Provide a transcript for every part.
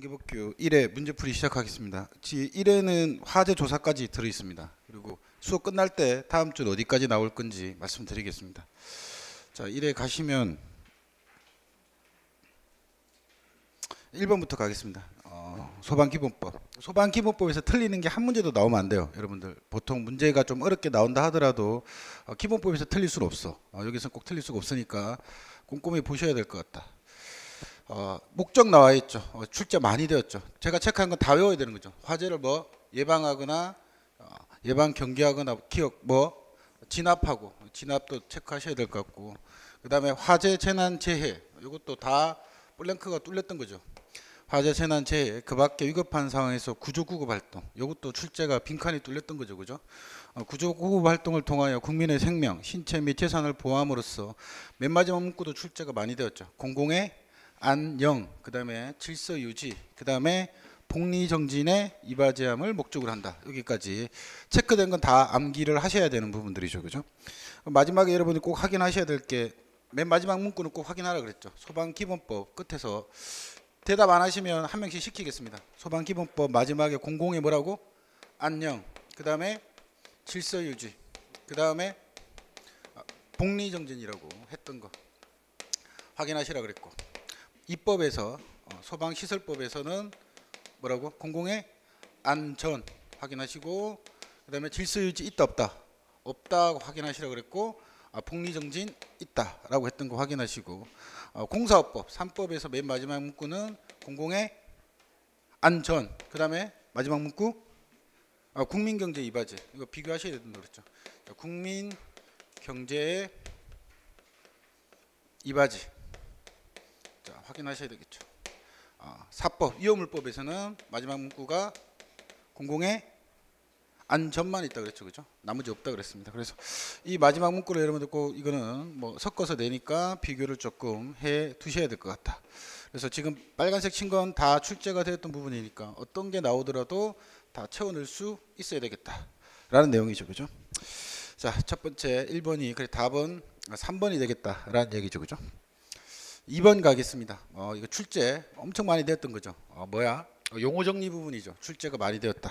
한계법규 1회 문제풀이 시작하겠습니다. 1회는 화재 조사까지 들어있습니다. 그리고 수업 끝날 때 다음 주 어디까지 나올 건지 말씀드리겠습니다. 자, 1회 가시면 1번부터 가겠습니다. 소방기본법. 소방기본법에서 틀리는 게 한 문제도 나오면 안 돼요. 여러분들 보통 문제가 좀 어렵게 나온다 하더라도 기본법에서 틀릴 수는 없어. 여기서 꼭 틀릴 수가 없으니까 꼼꼼히 보셔야 될 것 같다. 목적 나와 있죠. 출제 많이 되었죠. 제가 체크한 건 다 외워야 되는 거죠. 화재를 뭐 예방하거나 예방 경계하거나 기억 뭐 진압하고 진압도 체크하셔야 될 것 같고, 그 다음에 화재 재난 재해 이것도 다 블랭크가 뚫렸던 거죠. 화재 재난 재해 그 밖에 위급한 상황에서 구조구급 활동 이것도 출제가 빈칸이 뚫렸던 거죠. 그죠? 구조구급 활동을 통하여 국민의 생명, 신체 및 재산을 보호함으로써 맨 마지막 문구도 출제가 많이 되었죠. 공공의 안녕, 그 다음에 질서 유지, 그 다음에 복리정진의 이바지함을 목적으로 한다. 여기까지 체크된 건 다 암기를 하셔야 되는 부분들이죠. 그죠? 마지막에 여러분이 꼭 확인하셔야 될 게 맨 마지막 문구는 꼭 확인하라 그랬죠. 소방기본법 끝에서 대답 안 하시면 한 명씩 시키겠습니다. 소방기본법 마지막에 공공의 뭐라고? 안녕, 그 다음에 질서유지, 그 다음에 복리정진이라고 했던 거 확인하시라 그랬고, 입법에서 소방시설법에서는 뭐라고? 공공의 안전 확인하시고, 그 다음에 질서유지 있다 없다? 없다고 확인하시라 그랬고, 복리정진 있다라고 했던 거 확인하시고, 공사업법 3법에서 맨 마지막 문구는 공공의 안전, 그 다음에 마지막 문구 국민경제 이바지, 이거 비교하셔야 된다 그랬죠. 국민경제의 이바지, 자, 확인하셔야 되겠죠. 사법 위험물법에서는 마지막 문구가 공공의 안전만 있다 그랬죠. 그죠? 나머지 없다 그랬습니다. 그래서 이 마지막 문구를 여러분들 꼭 이거는 뭐 섞어서 내니까 비교를 조금 해 두셔야 될 것 같다. 그래서 지금 빨간색 친 건 다 출제가 되었던 부분이니까 어떤 게 나오더라도 다 채워 넣을 수 있어야 되겠다 라는 내용이죠. 그죠? 자, 첫 번째 1번이 그래 답은 3번이 되겠다 라는 얘기죠. 그죠? 2번 가겠습니다. 이거 출제 엄청 많이 되었던 거죠. 뭐야? 용어 정리 부분이죠. 출제가 많이 되었다.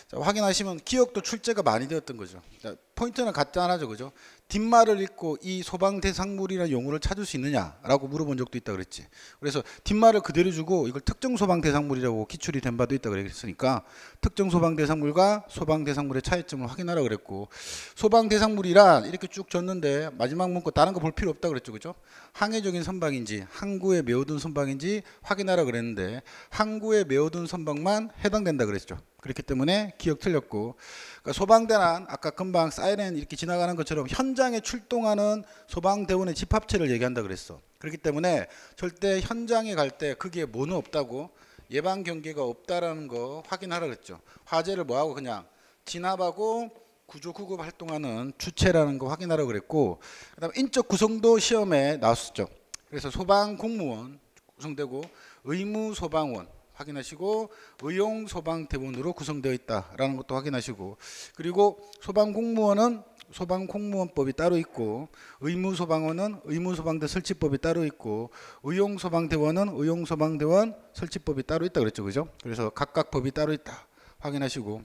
자, 확인하시면 기억도 출제가 많이 되었던 거죠. 자, 포인트는 간단하죠. 그죠? 뒷말을 읽고 이 소방대상물이라는 용어를 찾을 수 있느냐라고 물어본 적도 있다 그랬지. 그래서 뒷말을 그대로 주고 이걸 특정 소방대상물이라고 기출이 된 바도 있다 그랬으니까 특정 소방대상물과 소방대상물의 차이점을 확인하라 그랬고, 소방대상물이란 이렇게 쭉 줬는데 마지막 문구 다른 거 볼 필요 없다 그랬죠. 그죠? 항해적인 선박인지 항구에 메어둔 선박인지 확인하라 그랬는데 항구에 메어둔 선박만 해당된다 그랬죠. 그렇기 때문에 기억 틀렸고, 그러니까 소방대란 아까 금방 사이렌 이렇게 지나가는 것처럼 현장에 출동하는 소방대원의 집합체를 얘기한다 그랬어. 그렇기 때문에 절대 현장에 갈 때 거기에 뭐는 없다고, 예방 경계가 없다라는 거 확인하라 그랬죠. 화재를 뭐하고 그냥 진압하고 구조 구급 활동하는 주체라는 거 확인하라 그랬고, 그다음에 인적 구성도 시험에 나왔었죠. 그래서 소방 공무원 구성되고 의무 소방원 확인하시고 의용 소방대원으로 구성되어 있다라는 것도 확인하시고, 그리고 소방공무원은 소방공무원법이 따로 있고 의무소방원은 의무소방대 설치법이 따로 있고 의용소방대원은 의용소방대원 설치법이 따로 있다 그랬죠. 그죠? 그래서 각각 법이 따로 있다 확인하시고,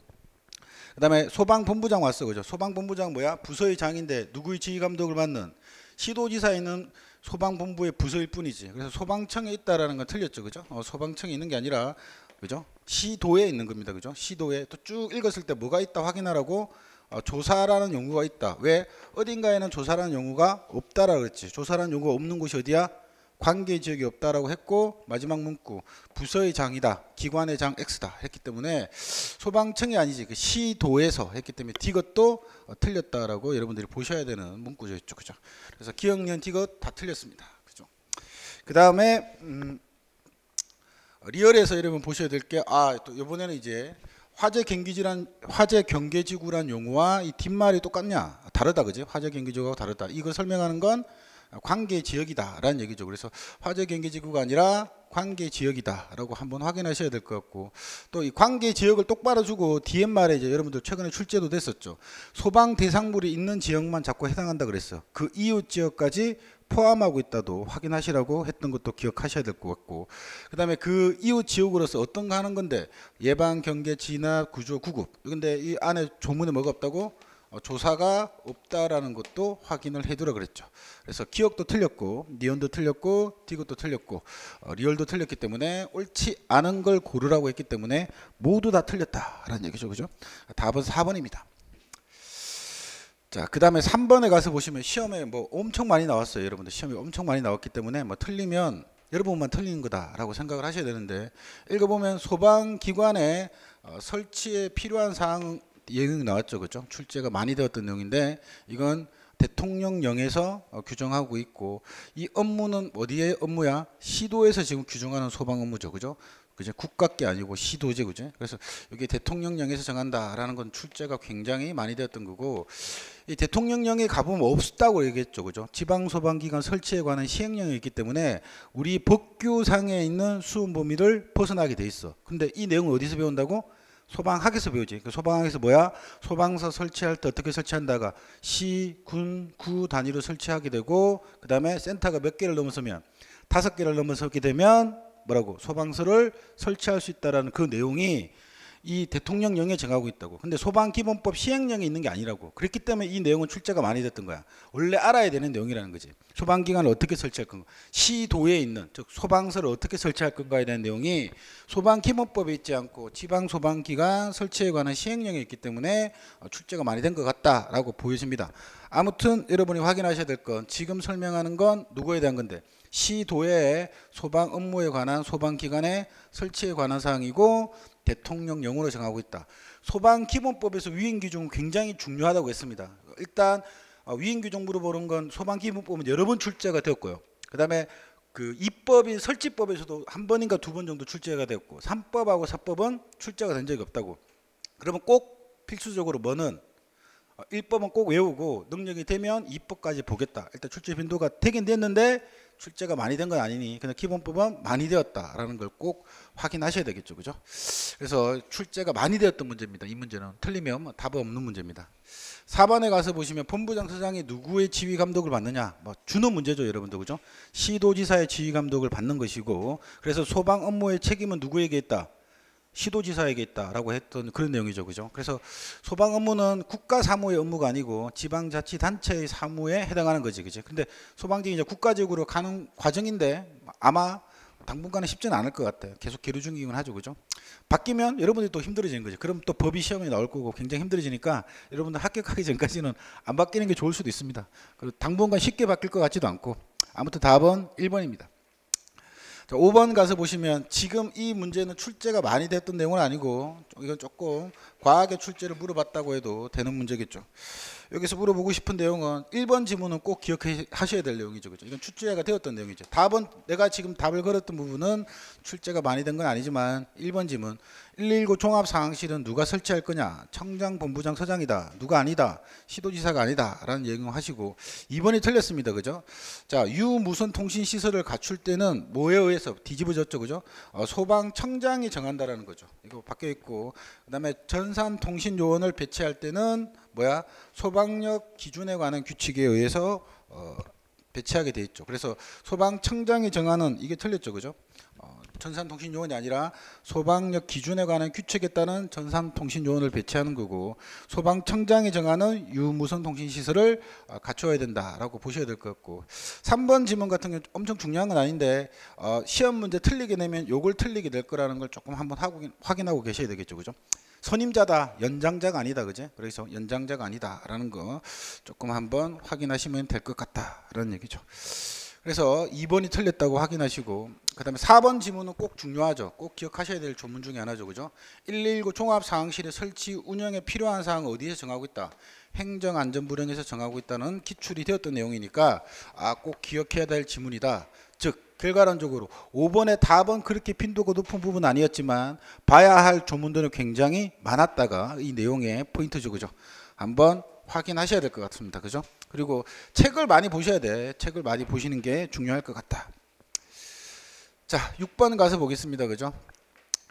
그 다음에 소방본부장 왔어. 그죠? 소방본부장 뭐야? 부서의 장인데 누구의 지휘감독을 받는 시도지사에 있는 소방본부의 부서일 뿐이지. 그래서 소방청에 있다라는 건 틀렸죠. 그죠? 소방청에 있는 게 아니라 그죠? 시도에 있는 겁니다. 그죠? 시도에 또 쭉 읽었을 때 뭐가 있다 확인하라고, 조사라는 용어가 있다. 왜? 어딘가에는 조사라는 용어가 없다라고 그랬지. 조사라는 용어가 없는 곳이 어디야? 관계 지역이 없다라고 했고, 마지막 문구 부서의 장이다, 기관의 장 X다 했기 때문에 소방청이 아니지 그 시도에서 했기 때문에 디귿도 틀렸다라고 여러분들이 보셔야 되는 문구죠. 그죠? 그래서 기억년 디귿 다 틀렸습니다. 그죠? 그 다음에 리얼에서 여러분 보셔야 될 게, 또 이번에는 이제 화재 경계지구란 용어와 이 뒷말이 똑같냐? 다르다. 그지? 화재 경계지구하고 다르다. 이거 설명하는 건 관계 지역이다라는 얘기죠. 그래서 화재 경계지구가 아니라 관계 지역이다라고 한번 확인하셔야 될 것 같고, 또 이 관계 지역을 똑바로 주고 뒤에 말에 이제 여러분들 최근에 출제도 됐었죠. 소방 대상물이 있는 지역만 자꾸 해당한다 그랬어. 그 이웃 지역까지 포함하고 있다도 확인하시라고 했던 것도 기억하셔야 될 것 같고, 그 다음에 그 이후 지역으로서 어떤 거 하는 건데 예방, 경계, 진압, 구조, 구급. 근데 이 안에 조문에 뭐가 없다고? 조사가 없다라는 것도 확인을 해두라 그랬죠. 그래서 기억도 틀렸고 니온도 틀렸고 디귿도 틀렸고 리얼도 틀렸기 때문에 옳지 않은 걸 고르라고 했기 때문에 모두 다 틀렸다라는 얘기죠. 그죠? 답은 4번입니다. 자, 그 다음에 3번에 가서 보시면 시험에 뭐 엄청 많이 나왔어요. 여러분들 시험이 엄청 많이 나왔기 때문에 뭐 틀리면 여러분만 틀리는 거다라고 생각을 하셔야 되는데, 읽어보면 소방기관에 설치에 필요한 사항 예능이 나왔죠. 그죠? 출제가 많이 되었던 내용인데 이건 대통령령에서 규정하고 있고, 이 업무는 어디의 업무야? 시도에서 지금 규정하는 소방 업무죠. 그죠? 그죠? 국가께 아니고 시도제. 그죠? 그래서 여기 대통령령에서 정한다라는 건 출제가 굉장히 많이 되었던 거고, 이 대통령령에 가보면 없다고 얘기했죠. 그죠? 지방소방기관 설치에 관한 시행령이 있기 때문에 우리 법규상에 있는 수험 범위를 벗어나게 돼 있어. 근데 이 내용을 어디서 배운다고? 소방학에서 배우지. 그 소방학에서 뭐야? 소방서 설치할 때 어떻게 설치한다가 시, 군, 구 단위로 설치하게 되고, 그 다음에 센터가 몇 개를 넘어서면 5개를 넘어서게 되면 뭐라고? 소방서를 설치할 수 있다라는 그 내용이 이 대통령령에 정하고 있다고. 근데 소방기본법 시행령에 있는 게 아니라고. 그렇기 때문에 이 내용은 출제가 많이 됐던 거야. 원래 알아야 되는 내용이라는 거지. 소방기관을 어떻게 설치할 건가, 시도에 있는 즉 소방서를 어떻게 설치할 건가에 대한 내용이 소방기본법에 있지 않고 지방소방기관 설치에 관한 시행령에 있기 때문에 출제가 많이 된 것 같다라고 보여집니다. 아무튼 여러분이 확인하셔야 될 건 지금 설명하는 건 누구에 대한 건데, 시도의 소방 업무에 관한 소방기관의 설치에 관한 사항이고 대통령령으로 정하고 있다. 소방기본법에서 위임규정은 굉장히 중요하다고 했습니다. 일단 위임규정 물어보는 건 소방기본법은 여러 번 출제가 되었고요. 그 다음에 그 입법인 설치법에서도 한 번인가 두 번 정도 출제가 되었고, 3법하고 4법은 출제가 된 적이 없다고. 그러면 꼭 필수적으로 뭐는 1법은 꼭 외우고 능력이 되면 2법까지 보겠다. 일단 출제 빈도가 되긴 됐는데 출제가 많이 된 건 아니니 그냥 기본법은 많이 되었다라는 걸 꼭 확인하셔야 되겠죠. 그죠? 그래서 출제가 많이 되었던 문제입니다. 이 문제는 틀리면 답은 없는 문제입니다. 4번에 가서 보시면 본부장 서장이 누구의 지휘 감독을 받느냐, 뭐 주는 문제죠. 여러분들. 그죠? 시도지사의 지휘 감독을 받는 것이고, 그래서 소방 업무의 책임은 누구에게 있다? 시도지사에게 있다라고 했던 그런 내용이죠. 그죠? 그래서 소방 업무는 국가 사무의 업무가 아니고 지방자치단체의 사무에 해당하는 거지. 그죠? 근데 소방청이 이제 국가적으로 가는 과정인데 아마 당분간은 쉽지는 않을 것 같아요. 계속 계류 중이긴 하죠. 그죠? 바뀌면 여러분들이 또 힘들어지는 거죠. 그럼 또 법이 시험에 나올 거고 굉장히 힘들어지니까 여러분들 합격하기 전까지는 안 바뀌는 게 좋을 수도 있습니다. 그리고 당분간 쉽게 바뀔 것 같지도 않고. 아무튼 답은 1번입니다. 5번 가서 보시면 지금 이 문제는 출제가 많이 됐던 내용은 아니고 이건 조금 과하게 출제를 물어봤다고 해도 되는 문제겠죠. 여기서 물어보고 싶은 내용은 1번 지문은 꼭 기억하셔야 될 내용이죠. 그죠? 이건 출제가 되었던 내용이죠. 답은 내가 지금 답을 걸었던 부분은 출제가 많이 된 건 아니지만 1번 지문 119 종합상황실은 누가 설치할 거냐? 청장, 본부장, 서장이다. 누가 아니다. 시도지사가 아니다. 라는 얘기 하시고 2번이 틀렸습니다. 그죠? 자, 유무선 통신 시설을 갖출 때는 뭐에 의해서 뒤집어졌죠. 그죠? 소방청장이 정한다라는 거죠. 이거 바뀌어 있고, 그다음에 전산 통신 요원을 배치할 때는 뭐야? 소방력 기준에 관한 규칙에 의해서 배치하게 돼 있죠. 그래서 소방청장이 정하는, 이게 틀렸죠. 그죠? 전산통신요원이 아니라 소방력 기준에 관한 규칙에 따른 전산통신요원을 배치하는 거고, 소방청장이 정하는 유무선 통신시설을 갖춰야 된다라고 보셔야 될 것 같고, 3번 지문 같은 경우 엄청 중요한 건 아닌데 시험 문제 틀리게 되면 요걸 틀리게 될 거라는 걸 조금 한번 확인하고 계셔야 되겠죠. 그죠? 선임자다, 연장자가 아니다. 그죠? 그래서 연장자가 아니다라는 거 조금 한번 확인하시면 될 것 같다라는 얘기죠. 그래서 2번이 틀렸다고 확인하시고, 그 다음에 4번 지문은 꼭 중요하죠. 꼭 기억하셔야 될 조문 중에 하나죠. 그죠? 119 종합상황실의 설치 운영에 필요한 사항을 어디에서 정하고 있다? 행정안전부령에서 정하고 있다는 기출이 되었던 내용이니까 꼭 기억해야 될 지문이다. 즉 결과론적으로 5번의 답은 그렇게 빈도가 높은 부분은 아니었지만 봐야 할 조문들은 굉장히 많았다가 이 내용의 포인트죠. 그죠? 한번 확인하셔야 될 것 같습니다. 그죠? 그리고 책을 많이 보셔야 돼. 책을 많이 보시는 게 중요할 것 같다. 자, 6번 가서 보겠습니다. 그죠?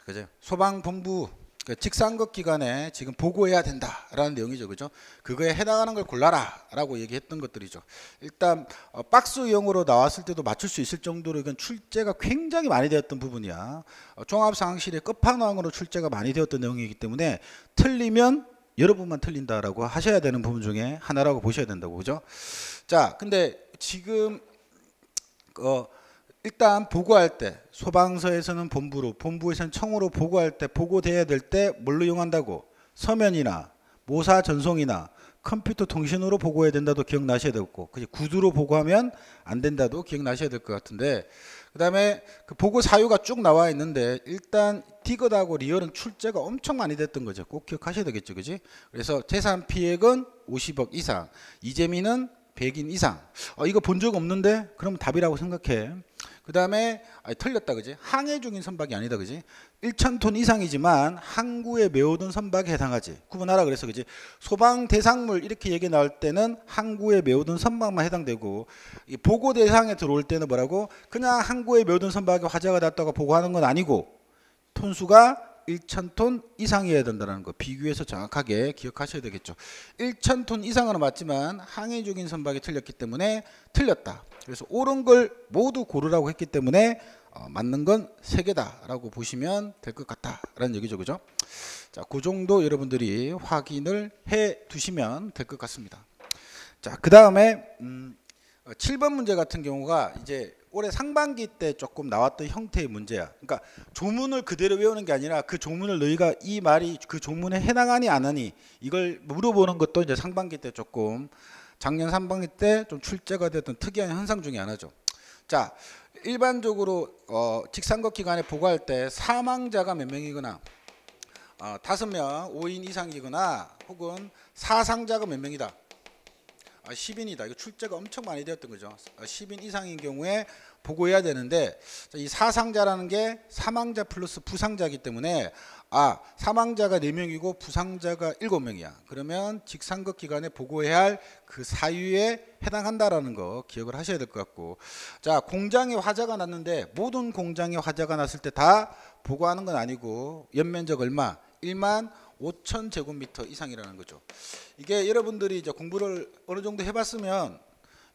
그죠? 소방본부 그 직상급 기관에 지금 보고해야 된다라는 내용이죠, 그죠? 그거에 해당하는 걸 골라라라고 얘기했던 것들이죠. 일단 박스형으로 나왔을 때도 맞출 수 있을 정도로 이건 출제가 굉장히 많이 되었던 부분이야. 종합상황실의 끝판왕으로 출제가 많이 되었던 내용이기 때문에 틀리면 여러분만 틀린다라고 하셔야 되는 부분 중에 하나라고 보셔야 된다고, 그죠? 자, 근데 지금 일단 보고할 때 소방서에서는 본부로, 본부에서는 청으로 보고할 때 보고돼야 될 때 뭘로 이용한다고? 서면이나 모사 전송이나 컴퓨터 통신으로 보고해야 된다도 기억나셔야 되고, 구두로 보고하면 안 된다도 기억나셔야 될 것 같은데, 그 다음에 그 보고 사유가 쭉 나와 있는데 일단 디귿하고 리얼은 출제가 엄청 많이 됐던 거죠. 꼭 기억하셔야 되겠죠, 그지? 그래서 재산 피해액은 50억 이상, 이재민은 100인 이상. 이거 본 적 없는데? 그럼 답이라고 생각해. 그 다음에 틀렸다, 그지? 항해 중인 선박이 아니다, 그지? 1,000톤 이상이지만 항구에 메워둔 선박에 해당하지. 구분하라 그래서, 그지? 소방 대상물 이렇게 얘기 나올 때는 항구에 메워둔 선박만 해당되고, 이 보고 대상에 들어올 때는 뭐라고? 그냥 항구에 메워둔 선박에 화재가 났다고 보고하는 건 아니고 톤수가 1,000톤 이상이어야 된다는 거 비교해서 정확하게 기억하셔야 되겠죠. 1,000톤 이상은 맞지만 항해 중인 선박이 틀렸기 때문에 틀렸다. 그래서 옳은 걸 모두 고르라고 했기 때문에 맞는 건 3개다라고 보시면 될 것 같다라는 얘기죠, 그죠? 자, 그 정도 여러분들이 확인을 해 두시면 될 것 같습니다. 자, 그 다음에 7번 문제 같은 경우가 이제 올해 상반기 때 조금 나왔던 형태의 문제야. 그러니까 조문을 그대로 외우는 게 아니라 그 조문을 너희가 이 말이 그 조문에 해당하니 안 하니 이걸 물어보는 것도 이제 상반기 때 조금, 작년 상반기 때 좀 출제가 됐던 특이한 현상 중에 하나죠. 자, 일반적으로 직상급 기관에 보고할 때 사망자가 몇 명이거나 5명, 5인 이상이거나 혹은 사상자가 몇 명이다. 10인이다. 이거 출제가 엄청 많이 되었던 거죠. 10인 이상인 경우에 보고해야 되는데, 이 사상자라는 게 사망자 플러스 부상자이기 때문에 사망자가 4명이고 부상자가 7명이야. 그러면 직상급 기관에 보고해야 할 그 사유에 해당한다라는 거 기억을 하셔야 될 것 같고, 자, 공장에 화재가 났는데 모든 공장에 화재가 났을 때 다 보고하는 건 아니고 연면적 얼마? 1만 5천 제곱미터 이상이라는 거죠. 이게 여러분들이 이제 공부를 어느 정도 해봤으면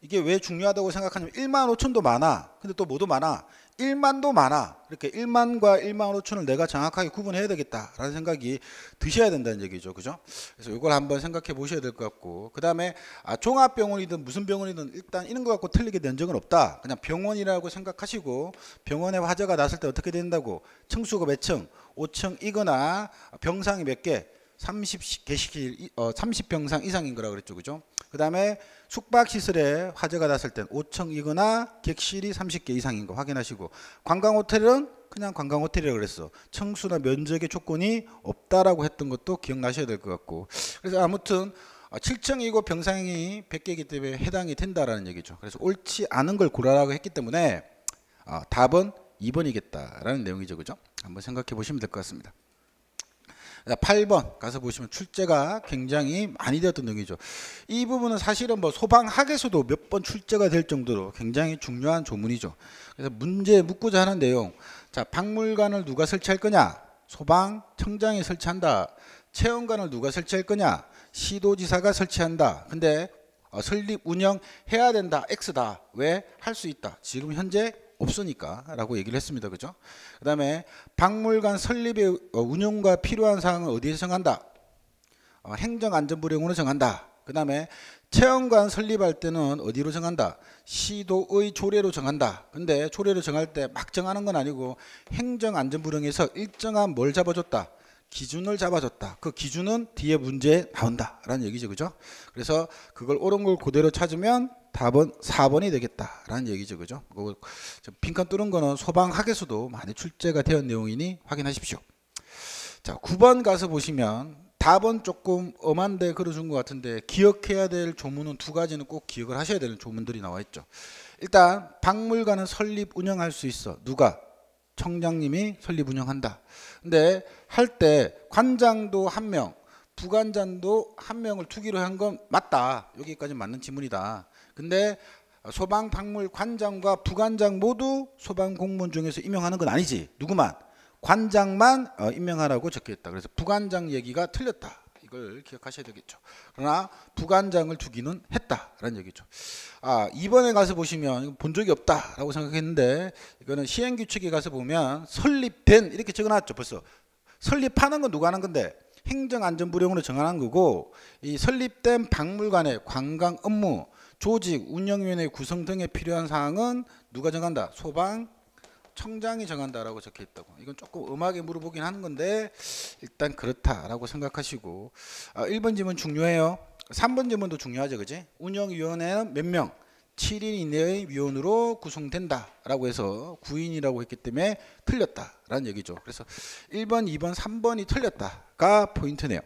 이게 왜 중요하다고 생각하냐면 1만 5천도 많아. 근데 또 뭐도 많아? 1만도 많아. 이렇게 1만과 1만 5천을 내가 정확하게 구분해야 되겠다라는 생각이 드셔야 된다는 얘기죠, 그죠? 그래서 이걸 한번 생각해 보셔야 될 것 같고, 그 다음에 종합병원이든 무슨 병원이든 일단 이런 거 갖고 틀리게 된 적은 없다. 그냥 병원이라고 생각하시고, 병원에 화재가 났을 때 어떻게 된다고? 층수가 몇 층? 5층이거나 병상이 몇 개? 30병상 이상인 거라고 그랬죠, 그죠? 그 다음에 숙박시설에 화재가 났을 땐 5층이거나 객실이 30개 이상인 거 확인하시고, 관광호텔은 그냥 관광호텔이라고 그랬어. 층수나 면적의 조건이 없다라고 했던 것도 기억나셔야 될 것 같고, 그래서 아무튼 7층이고 병상이 100개이기 때문에 해당이 된다라는 얘기죠. 그래서 옳지 않은 걸 고르라고 했기 때문에 답은 2번이겠다라는 내용이죠, 그죠? 한번 생각해 보시면 될 것 같습니다. 8번 가서 보시면 출제가 굉장히 많이 되었던 내용이죠. 이 부분은 사실은 뭐 소방학에서도 몇 번 출제가 될 정도로 굉장히 중요한 조문이죠. 그래서 문제 묻고자 하는 내용, 자, 박물관을 누가 설치할 거냐? 소방청장이 설치한다. 체험관을 누가 설치할 거냐? 시도지사가 설치한다. 근데 설립 운영해야 된다. X다. 왜? 할 수 있다. 지금 현재 없으니까 라고 얘기를 했습니다, 그죠? 그 다음에 박물관 설립의 운영과 필요한 사항은 어디에서 정한다? 행정안전부령으로 정한다. 그 다음에 체험관 설립할 때는 어디로 정한다? 시도의 조례로 정한다. 근데 조례로 정할 때 막 정하는 건 아니고 행정안전부령에서 일정한 뭘 잡아줬다? 기준을 잡아줬다. 그 기준은 뒤에 문제에 나온다 라는 얘기죠, 그죠? 그래서 그걸 옳은 걸 그대로 찾으면 답은 4번이 되겠다라는 얘기죠, 그죠? 빈칸 뚫은 거는 소방학에서도 많이 출제가 되었는 내용이니 확인하십시오. 자, 9번 가서 보시면 답은 조금 엄한데 걸어준 것 같은데 기억해야 될 조문은 2가지는 꼭 기억을 하셔야 되는 조문들이 나와 있죠. 일단 박물관은 설립 운영할 수 있어. 누가? 청장님이 설립 운영한다. 근데 할 때 관장도 1명, 부관장도 1명을 투기로 한 건 맞다. 여기까지 맞는 지문이다. 근데 소방박물관장과 부관장 모두 소방공무원 중에서 임용하는 건 아니지. 누구만? 관장만 임명하라고 적혀있다. 그래서 부관장 얘기가 틀렸다. 이걸 기억하셔야 되겠죠. 그러나 부관장을 두기는 했다라는 얘기죠. 이번에 가서 보시면 본 적이 없다라고 생각했는데 이거는 시행규칙에 가서 보면 설립된 이렇게 적어놨죠. 벌써 설립하는 건 누가 하는 건데 행정안전부령으로 정하는 거고, 이 설립된 박물관의 관광 업무, 조직, 운영위원회 구성 등에 필요한 사항은 누가 정한다? 소방청장이 정한다라고 적혀 있다고. 이건 조금 엄하게 물어보긴 하는 건데 일단 그렇다라고 생각하시고, 1번 지문 중요해요. 3번 지문도 중요하죠, 그지? 운영위원회는 몇 명? 7인 이내의 위원으로 구성된다라고 해서 9인이라고 했기 때문에 틀렸다라는 얘기죠. 그래서 1번, 2번, 3번이 틀렸다가 포인트네요.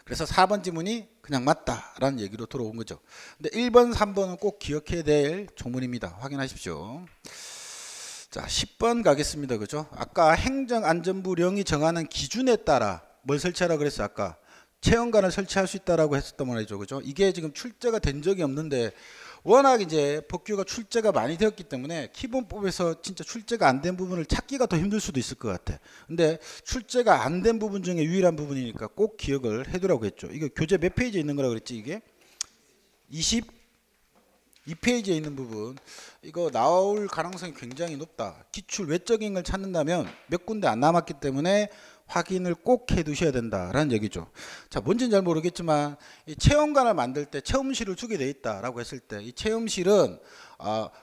그래서 4번 지문이 그냥 맞다라는 얘기로 들어온 거죠. 근데 1번, 3번은 꼭 기억해야 될 조문입니다. 확인하십시오. 자, 10번 가겠습니다. 그죠? 아까 행정안전부령이 정하는 기준에 따라 뭘 설치하라 그랬어요? 아까 체험관을 설치할 수 있다라고 했었단 말이죠. 그죠? 이게 지금 출제가 된 적이 없는데 워낙 이제 법규가 출제가 많이 되었기 때문에 기본법에서 진짜 출제가 안 된 부분을 찾기가 더 힘들 수도 있을 것 같아. 근데 출제가 안 된 부분 중에 유일한 부분이니까 꼭 기억을 해두라고 했죠. 이거 교재 몇 페이지에 있는 거라고 그랬지? 이게 22페이지에 있는 부분, 이거 나올 가능성이 굉장히 높다. 기출 외적인 걸 찾는다면 몇 군데 안 남았기 때문에 확인을 꼭 해두셔야 된다라는 얘기죠. 자, 뭔지는 잘 모르겠지만 이 체험관을 만들 때 체험실을 두게 돼 있다라고 했을 때 이 체험실은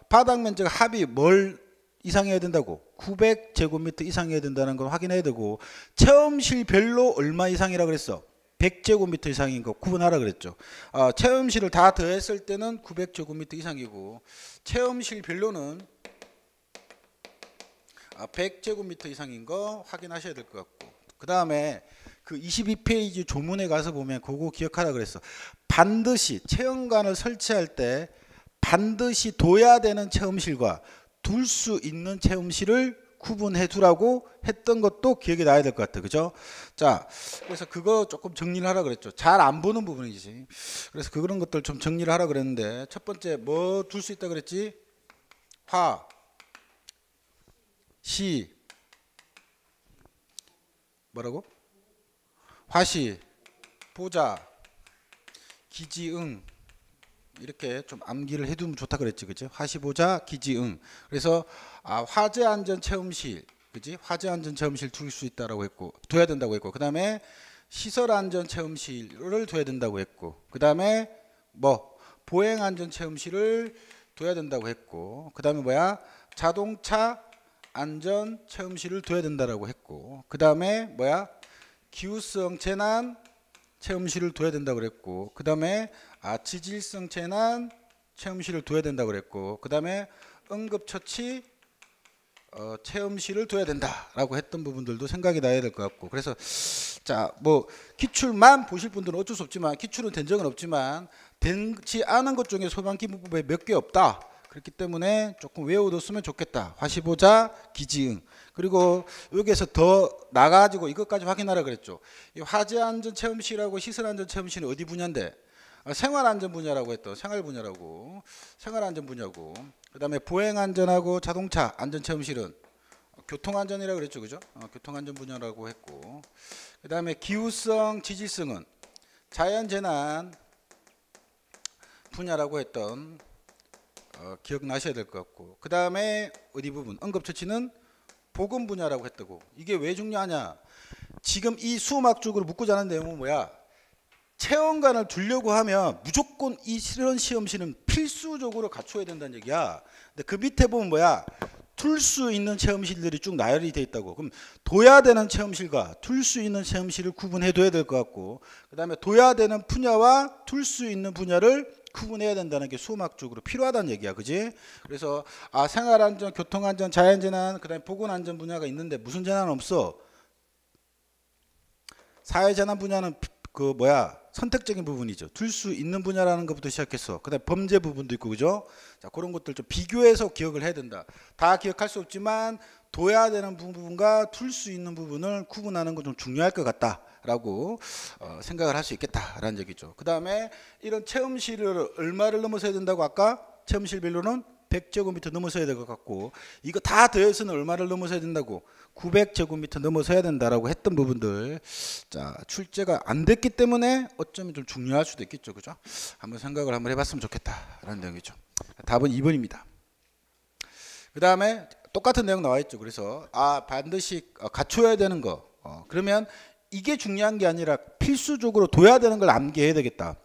바닥 면적 합이 뭘 이상해야 된다고? 900제곱미터 이상해야 된다는 걸 확인해야 되고, 체험실별로 얼마 이상이라 그랬어? 100제곱미터 이상인 거 구분하라 그랬죠. 체험실을 다 더했을 때는 900제곱미터 이상이고, 체험실별로는 100제곱미터 이상인 거 확인하셔야 될 것 같고, 그 다음에 그 22페이지 조문에 가서 보면 그거 기억하라 그랬어. 반드시 체험관을 설치할 때 반드시 둬야 되는 체험실과 둘 수 있는 체험실을 구분해 두라고 했던 것도 기억이 나야 될 것 같아. 그죠? 자, 그래서 그거 조금 정리를 하라 그랬죠. 잘 안 보는 부분이지. 그래서 그런 것들 좀 정리를 하라 그랬는데, 첫 번째 뭐 둘 수 있다 그랬지? 화, 시, 뭐라고? 화시, 보자, 기지응, 이렇게 좀 암기를 해두면 좋다 그랬지, 그치? 화시보자, 기지응. 그래서 화재안전체험실, 그치? 화재안전체험실 둘 수 있다라고 했고, 둬야 된다고 했고, 그 다음에 시설안전체험실을 둬야 된다고 했고, 그 다음에 뭐 보행안전체험실을 둬야 된다고 했고, 그 다음에 뭐야? 자동차 안전체험실을 둬야 된다라고 했고, 그 다음에 뭐야? 기후성 재난 체험실을 둬야 된다고 그랬고, 그 다음에 지질성 재난 체험실을 둬야 된다고 그랬고, 그 다음에 응급처치 체험실을 둬야 된다라고 했던 부분들도 생각이 나야 될 것 같고, 그래서 자, 뭐 기출만 보실 분들은 어쩔 수 없지만, 기출은 된 적은 없지만 되지 않은 것 중에 소방기본법에 몇 개 없다. 그렇기 때문에 조금 외워뒀으면 좋겠다. 화시보자, 기지응. 그리고 여기에서 더 나가지고 이것까지 확인하라 그랬죠. 이 화재안전체험실하고 시설안전체험실은 어디 분야인데? 생활안전 분야라고 했던, 생활 분야라고, 생활안전 분야고, 그 다음에 보행안전하고 자동차 안전체험실은 교통안전이라고 그랬죠, 그죠? 교통안전 분야라고 했고, 그 다음에 기후성, 지질성은 자연재난 분야라고 했던, 기억나셔야 될 것 같고, 그 다음에 어디 부분? 응급처치는 보건 분야라고 했다고. 이게 왜 중요하냐? 지금 이 수험학 쪽으로 묻고자 하는 내용은 뭐야? 체험관을 두려고 하면 무조건 이런 시험실은 필수적으로 갖춰야 된다는 얘기야. 근데 그 밑에 보면 뭐야? 둘 수 있는 체험실들이 쭉 나열이 돼 있다고. 그럼 둬야 되는 체험실과 둘 수 있는 체험실을 구분해 둬야 될 것 같고, 그 다음에 둬야 되는 분야와 둘 수 있는 분야를 구분해야 된다는 게 수험학적으로 필요하다는 얘기야, 그지? 그래서 생활안전, 교통안전, 자연재난, 그 다음에 보건안전 분야가 있는데 무슨 재난은 없어? 사회재난 분야는 그 뭐야? 선택적인 부분이죠. 둘 수 있는 분야라는 것부터 시작했어. 그 다음에 범죄 부분도 있고, 그죠? 자, 그런 것들 좀 비교해서 기억을 해야 된다. 다 기억할 수 없지만 둬야 되는 부분과 둘 수 있는 부분을 구분하는 건 좀 중요할 것 같다 라고 생각을 할 수 있겠다라는 얘기죠. 그 다음에 이런 체험실을 얼마를 넘어서야 된다고? 아까 체험실별로는 100제곱미터 넘어서야 될 것 같고, 이거 다 더해서는 얼마를 넘어서야 된다고? 900제곱미터 넘어서야 된다라고 했던 부분들, 자 출제가 안 됐기 때문에 어쩌면 좀 중요할 수도 있겠죠, 그죠? 한번 생각을 한번 해봤으면 좋겠다라는 내용이죠. 답은 2번입니다. 그 다음에 똑같은 내용 나와 있죠. 그래서 반드시 갖춰야 되는 거. 그러면 이게 중요한 게 아니라 필수적으로 둬야 되는 걸 암기해야 되겠다.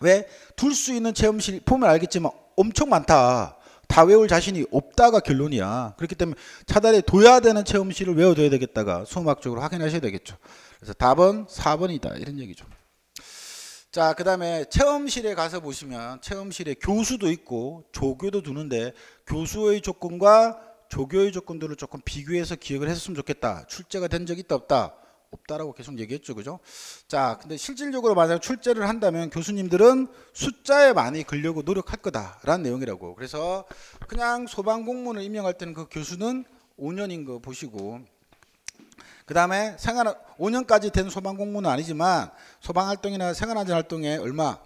왜? 둘 수 있는 체험실 보면 알겠지만 엄청 많다. 다 외울 자신이 없다가 결론이야. 그렇기 때문에 차라리 둬야 되는 체험실을 외워둬야 되겠다가 수학적으로 확인하셔야 되겠죠. 그래서 답은 4번이다. 이런 얘기죠. 자, 그 다음에 체험실에 가서 보시면 체험실에 교수도 있고 조교도 두는데 교수의 조건과 조교의 조건들을 조금 비교해서 기억을 했으면 좋겠다. 출제가 된 적 있다 없다? 없다라고 계속 얘기했죠, 그죠? 자, 근데 실질적으로 만약 출제를 한다면 교수님들은 숫자에 많이 걸려고 노력할 거다라는 내용이라고. 그래서 그냥 소방 공무원을 임명할 때는 그 교수는 5년인 거 보시고, 그 다음에 5년까지 된 소방 공무원은 아니지만 소방 활동이나 생활안전 활동에 얼마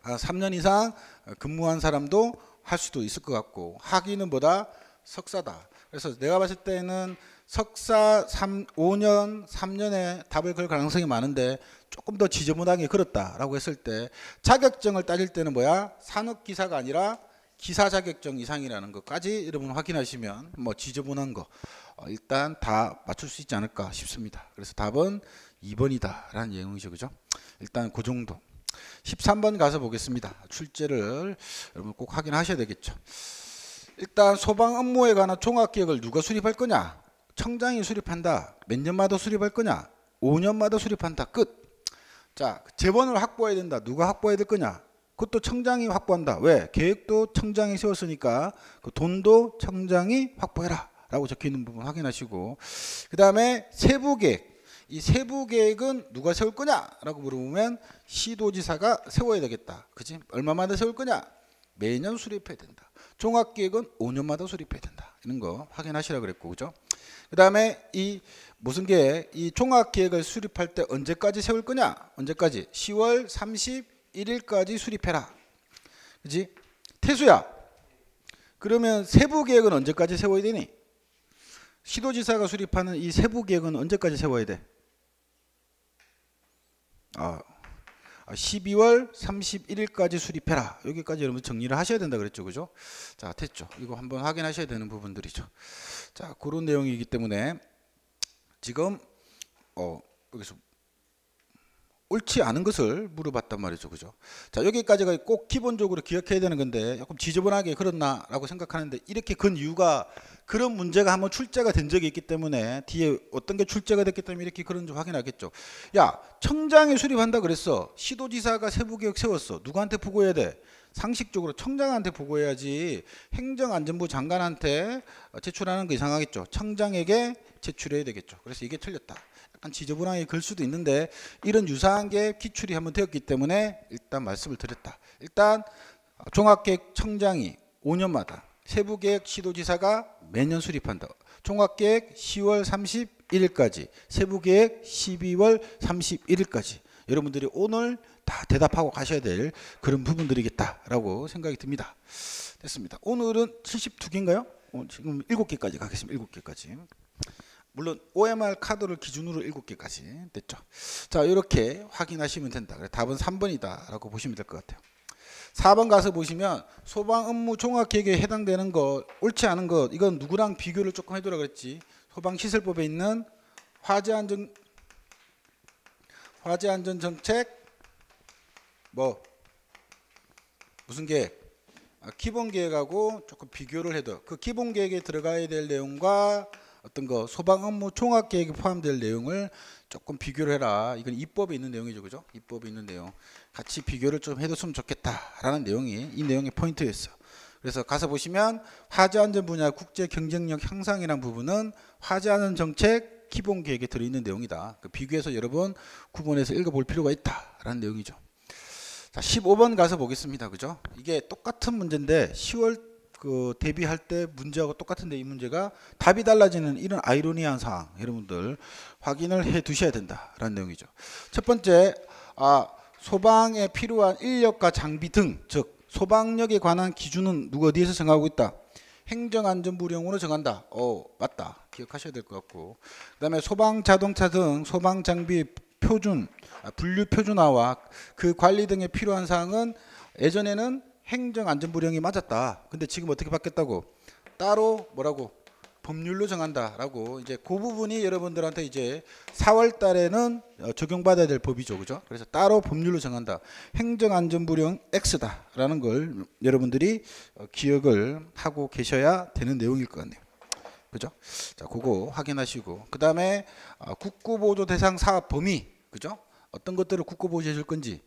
3년 이상 근무한 사람도 할 수도 있을 것 같고, 학위는 뭐다? 석사다. 그래서 내가 봤을 때는 석사 5년, 3년에 답을 걸 가능성이 많은데 조금 더 지저분하게 걸었다라고 했을 때 자격증을 따질 때는 뭐야? 산업기사가 아니라 기사 자격증 이상이라는 것까지 여러분 확인하시면 뭐 지저분한 거 일단 다 맞출 수 있지 않을까 싶습니다. 그래서 답은 2번이다 라는 내용이죠, 그죠? 일단 그 정도. 13번 가서 보겠습니다. 출제를 여러분 꼭 확인하셔야 되겠죠. 일단 소방 업무에 관한 종합계획을 누가 수립할 거냐? 청장이 수립한다. 몇 년마다 수립할 거냐? 5년마다 수립한다. 끝. 자, 재원을 확보해야 된다. 누가 확보해야 될 거냐? 그것도 청장이 확보한다. 왜? 계획도 청장이 세웠으니까 그 돈도 청장이 확보해라 라고 적혀있는 부분 확인하시고, 그 다음에 세부계획. 이 세부계획은 누가 세울 거냐? 라고 물어보면 시도지사가 세워야 되겠다. 그치? 얼마마다 세울 거냐? 매년 수립해야 된다. 종합계획은 5년마다 수립해야 된다. 이런 거 확인하시라 그랬고, 그죠? 그 다음에 이 무슨 계획? 이 종합계획을 수립할 때 언제까지 세울 거냐? 언제까지? 10월 31일까지 수립해라. 그지? 태수야. 그러면 세부계획은 언제까지 세워야 되니? 시도지사가 수립하는 이 세부계획은 언제까지 세워야 돼? 12월 31일까지 수립해라. 여기까지 여러분 정리를 하셔야 된다 그랬죠, 그죠? 자, 됐죠. 이거 한번 확인하셔야 되는 부분들이죠. 자, 그런 내용이기 때문에 지금 여기서 옳지 않은 것을 물어봤단 말이죠, 그죠? 자, 여기까지가 꼭 기본적으로 기억해야 되는 건데 조금 지저분하게 그렇나라고 생각하는데, 이렇게 근 이유가 그런 문제가 한번 출제가 된 적이 있기 때문에 뒤에 어떤 게 출제가 됐기 때문에 이렇게 그런지 확인하겠죠. 야, 청장이 수립한다 그랬어. 시도지사가 세부계획 세웠어. 누구한테 보고해야 돼? 상식적으로 청장한테 보고해야지 행정안전부 장관한테 제출하는 거 이상하겠죠. 청장에게 제출해야 되겠죠. 그래서 이게 틀렸다. 약간 지저분하게 걸 수도 있는데 이런 유사한 게 기출이 한번 되었기 때문에 일단 말씀을 드렸다. 일단 종합계획 청장이 5년마다, 세부계획 시도지사가 매년 수립한다. 종합계획 10월 31일까지, 세부계획 12월 31일까지. 여러분들이 오늘 다 대답하고 가셔야 될 그런 부분들이겠다라고 생각이 듭니다. 됐습니다. 오늘은 72개인가요? 지금 7개까지 가겠습니다. 7개까지. 물론 OMR 카드를 기준으로 7개까지 됐죠. 자, 이렇게 확인하시면 된다. 답은 3번이다 라고 보시면 될 것 같아요. 4번 가서 보시면 소방 업무 종합계획에 해당되는 것, 옳지 않은 것, 이건 누구랑 비교를 조금 해두라 그랬지. 소방시설법에 있는 화재안전정책 무슨 계획? 기본계획하고 조금 비교를 해도 그 기본계획에 들어가야 될 내용과 어떤 거 소방 업무 종합계획에 포함될 내용을 조금 비교를 해라. 이건 입법에 있는 내용이죠, 그죠? 입법에 있는 내용 같이 비교를 좀 해뒀으면 좋겠다라는 내용이 이 내용의 포인트였어. 그래서 가서 보시면 화재안전 분야 국제 경쟁력 향상이라는 부분은 화재안전 정책 기본계획에 들어있는 내용이다. 그 비교해서 여러분 구분해서 읽어볼 필요가 있다라는 내용이죠. 자, 15번 가서 보겠습니다, 그죠? 이게 똑같은 문제인데 10월 대비할 때 문제하고 똑같은데 이 문제가 답이 달라지는 이런 아이러니한 상황 여러분들 확인을 해 두셔야 된다라는 내용이죠. 첫 번째, 소방에 필요한 인력과 장비 등, 즉 소방력에 관한 기준은 누가 어디에서 정하고 있다? 행정안전부령으로 정한다. 맞다. 기억하셔야 될 것 같고. 그 다음에 소방자동차 등 소방장비 표준, 분류 표준화와 그 관리 등에 필요한 사항은 예전에는 행정안전부령이 맞았다. 근데 지금 어떻게 바뀌었다고? 따로 뭐라고? 법률로 정한다라고. 이제 그 부분이 여러분들한테 이제 4월 달에는 적용받아야 될 법이죠. 그죠? 그래서 따로 법률로 정한다. 행정안전부령 X다라는 걸 여러분들이 기억을 하고 계셔야 되는 내용일 것 같네요. 그죠? 자, 그거 확인하시고. 그 다음에 국고보조 대상 사업 범위. 그죠? 어떤 것들을 국고보조해 줄 건지,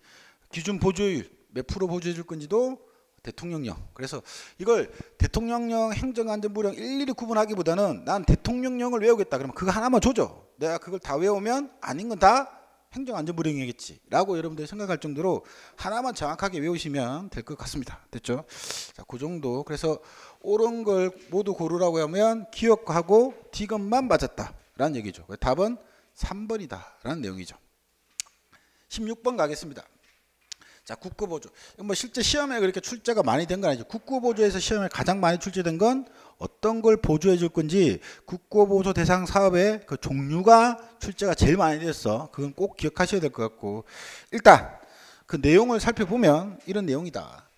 기준 보조율 몇 프로 보조해 줄 건지도 대통령령. 그래서 이걸 대통령령, 행정안전부령 일일이 구분하기보다는 난 대통령령을 외우겠다. 그러면 그거 하나만 줘줘. 내가 그걸 다 외우면 아닌 건 다 행정안전부령이겠지 라고 여러분들이 생각할 정도로 하나만 정확하게 외우시면 될 것 같습니다. 됐죠? 자, 그 정도. 그래서 옳은 걸 모두 고르라고 하면 기억하고 D것만 맞았다 라는 얘기죠. 답은 3번이다 라는 내용이죠. 16번 가겠습니다. 자, 국고보조. 뭐 실제 시험에 그렇게 출제가 많이 된 건 아니죠. 국고보조에서 시험에 가장 많이 출제된 건 어떤 걸 보조해 줄 건지, 국고보조 대상 사업의 그 종류가 출제가 제일 많이 됐어. 그건 꼭 기억하셔야 될 것 같고. 일단 그 내용을 살펴보면 이런 내용이다.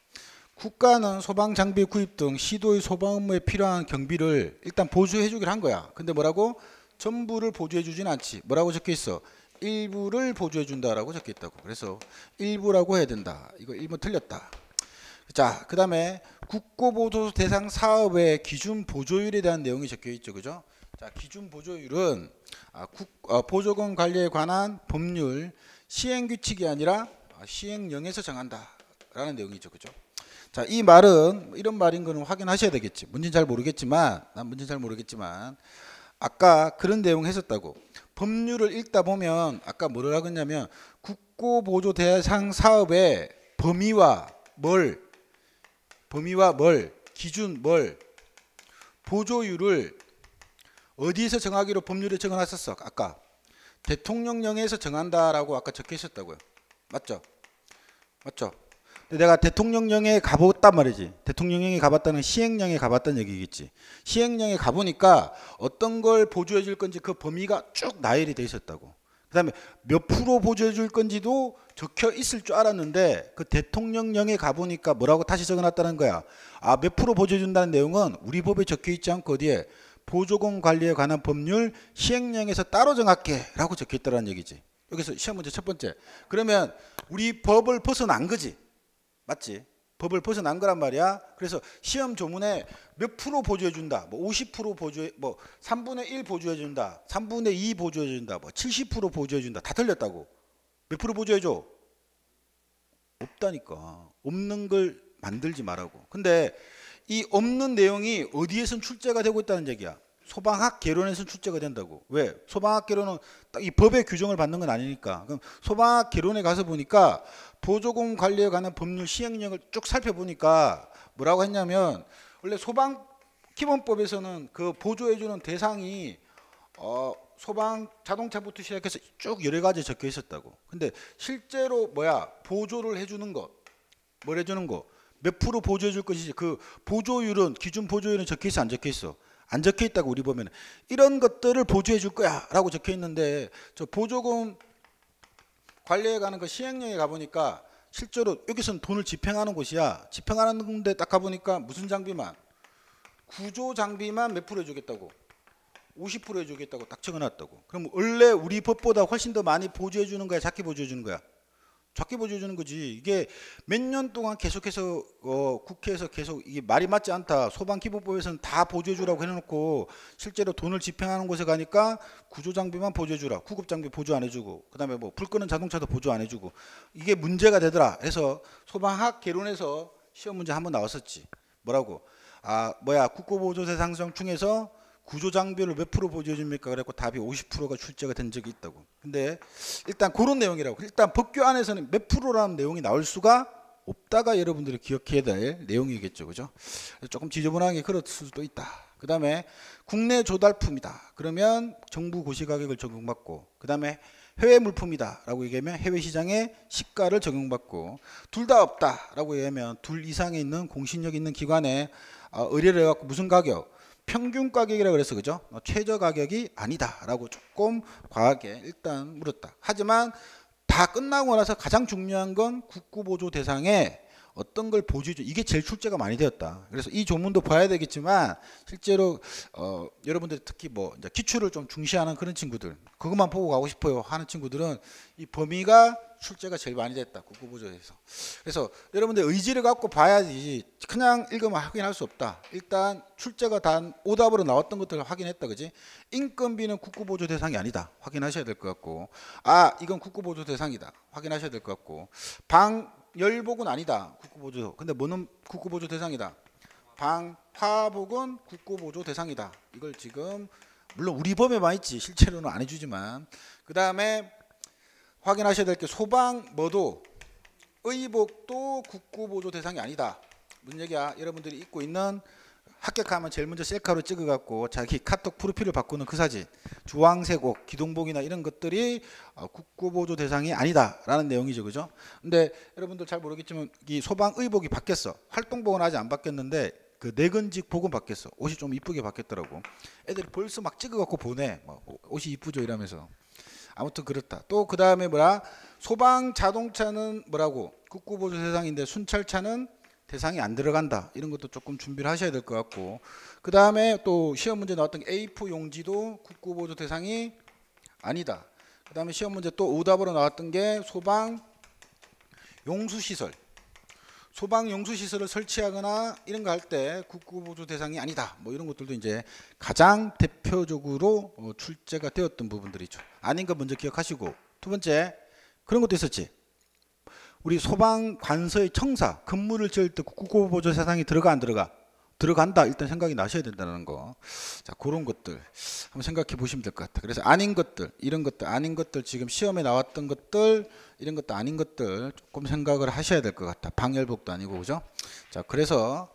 국가는 소방장비 구입 등 시도의 소방 업무에 필요한 경비를 일단 보조해 주기로 한 거야. 근데 뭐라고? 전부를 보조해 주진 않지. 뭐라고 적혀 있어? 일부를 보조해 준다라고 적혀 있다고. 그래서 일부라고 해야 된다. 이거 1번 틀렸다. 자, 그 다음에 국고보조 대상 사업의 기준 보조율에 대한 내용이 적혀 있죠. 그죠? 자, 기준 보조율은 보조금 관리에 관한 법률 시행규칙이 아니라 시행령에서 정한다 라는 내용이죠. 그죠? 자, 이 말은 이런 말인 거는 확인하셔야 되겠지. 뭔지는 잘 모르겠지만, 아까 그런 내용 했었다고. 법률을 읽다 보면 아까 뭐라고 했냐면 국고보조 대상 사업의 범위와 기준 보조율을 어디에서 정하기로 법률에 적어놨었어? 아까 대통령령에서 정한다라고 아까 적혀 있었다고요. 맞죠? 근데 내가 대통령령에 가봤단 말이지. 대통령령에 가봤다는 시행령에 가봤다는 얘기겠지. 시행령에 가보니까 어떤 걸 보조해 줄 건지 그 범위가 쭉 나열이 돼 있었다고. 그 다음에 몇 프로 보조해 줄 건지도 적혀 있을 줄 알았는데 그 대통령령에 가보니까 뭐라고 다시 적어놨다는 거야. 몇 프로 보조해 준다는 내용은 우리 법에 적혀 있지 않고 어디에 보조금 관리에 관한 법률 시행령에서 따로 정할게 라고 적혀 있다는 얘기지. 여기서 시험 문제 첫 번째. 그러면 우리 법을 벗어난 거지. 맞지? 법을 벗어난 거란 말이야. 그래서 시험 조문에 몇 프로 보조해 준다. 뭐 50% 보조해, 뭐 3분의 1 보조해 준다. 3분의 2 보조해 준다. 뭐 70% 보조해 준다. 다 틀렸다고. 몇 프로 보조해 줘? 없다니까. 없는 걸 만들지 말라고. 근데 이 없는 내용이 어디에선 출제가 되고 있다는 얘기야. 소방학 개론에서 출제가 된다고. 왜? 소방학 개론은 딱 이 법의 규정을 받는 건 아니니까. 그럼 소방학 개론에 가서 보니까 보조금 관리에 관한 법률 시행령을 쭉 살펴보니까 뭐라고 했냐면 원래 소방 기본법에서는 그 보조해주는 대상이 소방 자동차부터 시작해서 쭉 여러 가지 적혀 있었다고. 근데 실제로 보조를 해주는 거, 뭘 해주는 거, 몇 프로 보조해 줄 것이지 그 보조율은 기준 보조율은 적혀 있어 안 적혀 있어? 안 적혀 있다고. 우리 보면 이런 것들을 보조해 줄 거야 라고 적혀 있는데 저 보조금 관리에 가는 그 시행령에 가보니까 실제로 여기서는 돈을 집행하는 곳이야. 집행하는 건데 딱 가보니까 무슨 장비만, 구조 장비만 몇 프로 해주겠다고, 50% 해주겠다고 딱 적어놨다고. 그럼 원래 우리 법보다 훨씬 더 많이 보조해 주는 거야, 작게 보조해 주는 거야? 작게 보조해 주는 거지. 이게 몇 년 동안 계속해서 국회에서 계속 이게 말이 맞지 않다. 소방기본법에서는 다 보조해 주라고 해놓고 실제로 돈을 집행하는 곳에 가니까 구조장비만 보조해 주라. 구급장비 보조 안 해주고, 그 다음에 뭐 불 끄는 자동차도 보조 안 해주고, 이게 문제가 되더라. 해서 소방학 개론에서 시험 문제 한번 나왔었지. 뭐라고? 국고보조 대상 중에서 구조장비를 몇 프로 보조해 줍니까? 그래갖고 답이 50%가 출제가 된 적이 있다고. 근데 일단 그런 내용이라고. 일단 법규 안에서는 몇 프로라는 내용이 나올 수가 없다가 여러분들이 기억해야 될 내용이겠죠. 그죠? 조금 지저분하게 그렇을 수도 있다. 그 다음에 국내 조달품이다. 그러면 정부 고시가격을 적용받고, 그 다음에 해외 물품이다 라고 얘기하면 해외 시장의 시가를 적용받고, 둘 다 없다 라고 얘기하면 둘 이상에 있는 공신력 있는 기관에 의뢰를 해갖고 무슨 가격? 평균 가격이라고 그랬어. 그죠? 최저 가격이 아니다 라고 조금 과하게 일단 물었다. 하지만 다 끝나고 나서 가장 중요한 건 국고보조 대상에 어떤 걸 보조해줘. 이게 제일 출제가 많이 되었다. 그래서 이 조문도 봐야 되겠지만 실제로 여러분들 특히 뭐 이제 기출을 좀 중시하는 그런 친구들, 그것만 보고 가고 싶어요 하는 친구들은 이 범위가 출제가 제일 많이 됐다. 국고보조에서. 그래서 여러분들 의지를 갖고 봐야지 그냥 읽으면 확인할 수 없다. 일단 출제가 단 오답으로 나왔던 것들을 확인했다. 그지? 인건비는 국고보조 대상이 아니다. 확인하셔야 될 것 같고, 아 이건 국고보조 대상이다. 확인하셔야 될 것 같고, 열복은 아니다. 국고보조. 근데 뭐는 국고보조 대상이다. 방화복은 국고보조 대상이다. 이걸 지금 물론 우리 법에만 있지 실제로는 안 해주지만, 그 다음에 확인하셔야 될 게 소방뭐도 의복도 국고보조 대상이 아니다. 무슨 얘기야? 여러분들이 입고 있는 합격하면 제일 먼저 셀카로 찍어갖고 자기 카톡 프로필을 바꾸는 그 사진, 주황색 옷, 기동복이나 이런 것들이 국고보조 대상이 아니다라는 내용이죠. 그죠? 근데 여러분들 잘 모르겠지만 이 소방 의복이 바뀌었어. 활동복은 아직 안 바뀌었는데 그 내근직 복은 바뀌었어. 옷이 좀 이쁘게 바뀌었더라고. 애들이 벌써 막 찍어갖고 보내. 옷이 이쁘죠 이러면서. 아무튼 그렇다. 또 그 다음에 뭐라? 소방 자동차는 뭐라고? 국고보조 대상인데 순찰차는 대상이 안 들어간다. 이런 것도 조금 준비를 하셔야 될 것 같고, 그 다음에 또 시험 문제 나왔던 A4 용지도 국고보조 대상이 아니다. 그 다음에 시험 문제 또 오답으로 나왔던 게 소방 용수시설, 소방 용수시설을 설치하거나 이런 거 할 때 국고보조 대상이 아니다. 뭐 이런 것들도 이제 가장 대표적으로 출제가 되었던 부분들이죠. 아닌 거 먼저 기억하시고, 두 번째 그런 것도 있었지. 우리 소방관서의 청사 건물을 지을 때 국고보조 대상이 들어가 안 들어가? 들어간다. 일단 생각이 나셔야 된다는 거. 자, 그런 것들 한번 생각해 보시면 될 것 같아. 그래서 아닌 것들, 이런 것들, 아닌 것들, 지금 시험에 나왔던 것들, 이런 것도 아닌 것들 조금 생각을 하셔야 될 것 같다. 방열복도 아니고, 그죠? 자, 그래서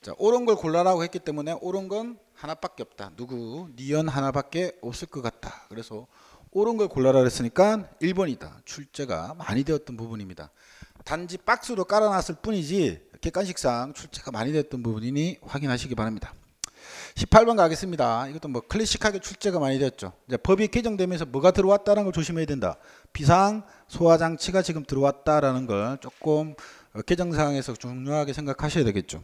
자, 옳은 걸 골라라고 했기 때문에 옳은 건 하나밖에 없다. 누구? 니은 하나밖에 없을 것 같다. 그래서 옳은 걸 골라라 그랬으니까 1번이다. 출제가 많이 되었던 부분입니다. 단지 박스로 깔아놨을 뿐이지 객관식상 출제가 많이 되었던 부분이니 확인하시기 바랍니다. 18번 가겠습니다. 이것도 뭐 클래식하게 출제가 많이 되었죠. 이제 법이 개정되면서 뭐가 들어왔다는 걸 조심해야 된다. 비상 소화장치가 지금 들어왔다라는 걸 조금 개정사항에서 중요하게 생각하셔야 되겠죠.